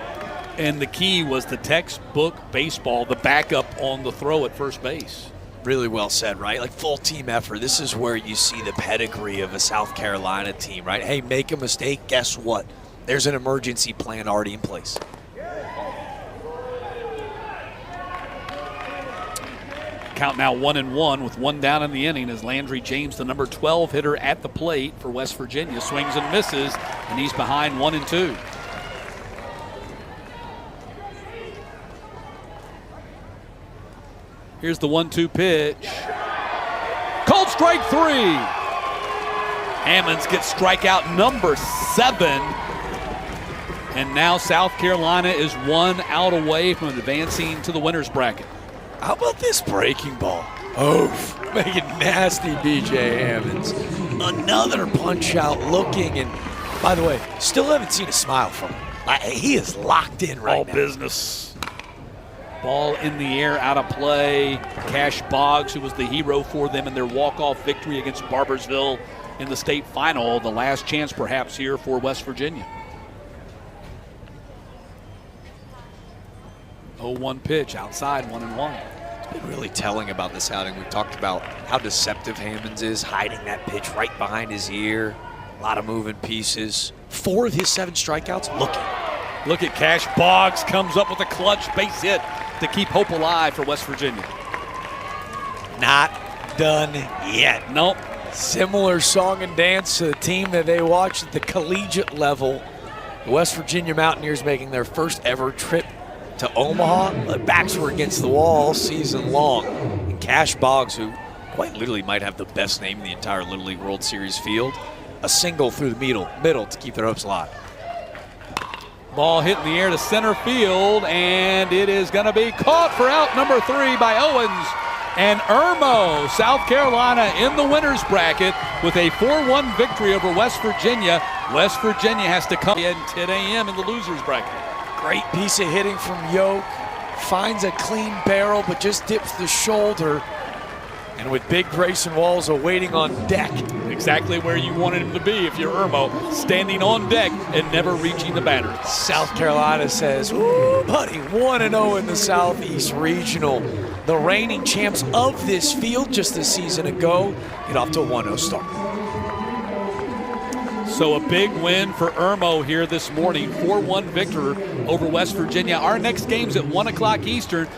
And the key was the textbook baseball, the backup on the throw at first base. Really well said, right? Like full team effort. This is where you see the pedigree of a South Carolina team, right? Hey, make a mistake, guess what? There's an emergency plan already in place. Count now 1-1 with 1 down in the inning as Landry James, the number 12 hitter at the plate for West Virginia, swings and misses, and he's behind 1-2. Here's the 1-2 pitch. Called strike 3. Hammonds gets strikeout number 7. And now South Carolina is 1 out away from advancing to the winner's bracket. How about this breaking ball? Oof, making nasty B.J. Hammonds. Another punch out looking, and by the way, still haven't seen a smile from him. He is locked in right All now. business. Ball in the air, out of play. Cash Boggs, who was the hero for them in their walk-off victory against Barbersville in the state final. The last chance perhaps here for West Virginia. 0-1 pitch outside, 1-1. It's been really telling about this outing. We've talked about how deceptive Hammonds is, hiding that pitch right behind his ear. A lot of moving pieces. 4 of his 7 strikeouts looking. Look at Cash Boggs, comes up with a clutch base hit to keep hope alive for West Virginia. Not done yet. Nope. Similar song and dance to the team that they watched at the collegiate level. The West Virginia Mountaineers making their first ever trip to Omaha. The backs were against the wall all season long. And Cash Boggs, who quite literally might have the best name in the entire Little League World Series field, a single through the middle to keep their hopes alive. Ball hit in the air to center field, and it is going to be caught for out number 3 by Owens. And Irmo, South Carolina, in the winner's bracket with a 4-1 victory over West Virginia. West Virginia has to come in 10 a.m. in the loser's bracket. Great piece of hitting from Yoke. Finds a clean barrel, but just dips the shoulder. And with big Grayson Walls awaiting on deck. Exactly where you wanted him to be if you're Irmo, standing on deck and never reaching the batter. South Carolina says, "Ooh, buddy, 1-0 in the Southeast Regional." The reigning champs of this field just a season ago get off to a 1-0 start. So a big win for Irmo here this morning, 4-1 victor over West Virginia. Our next game's at 1 o'clock Eastern.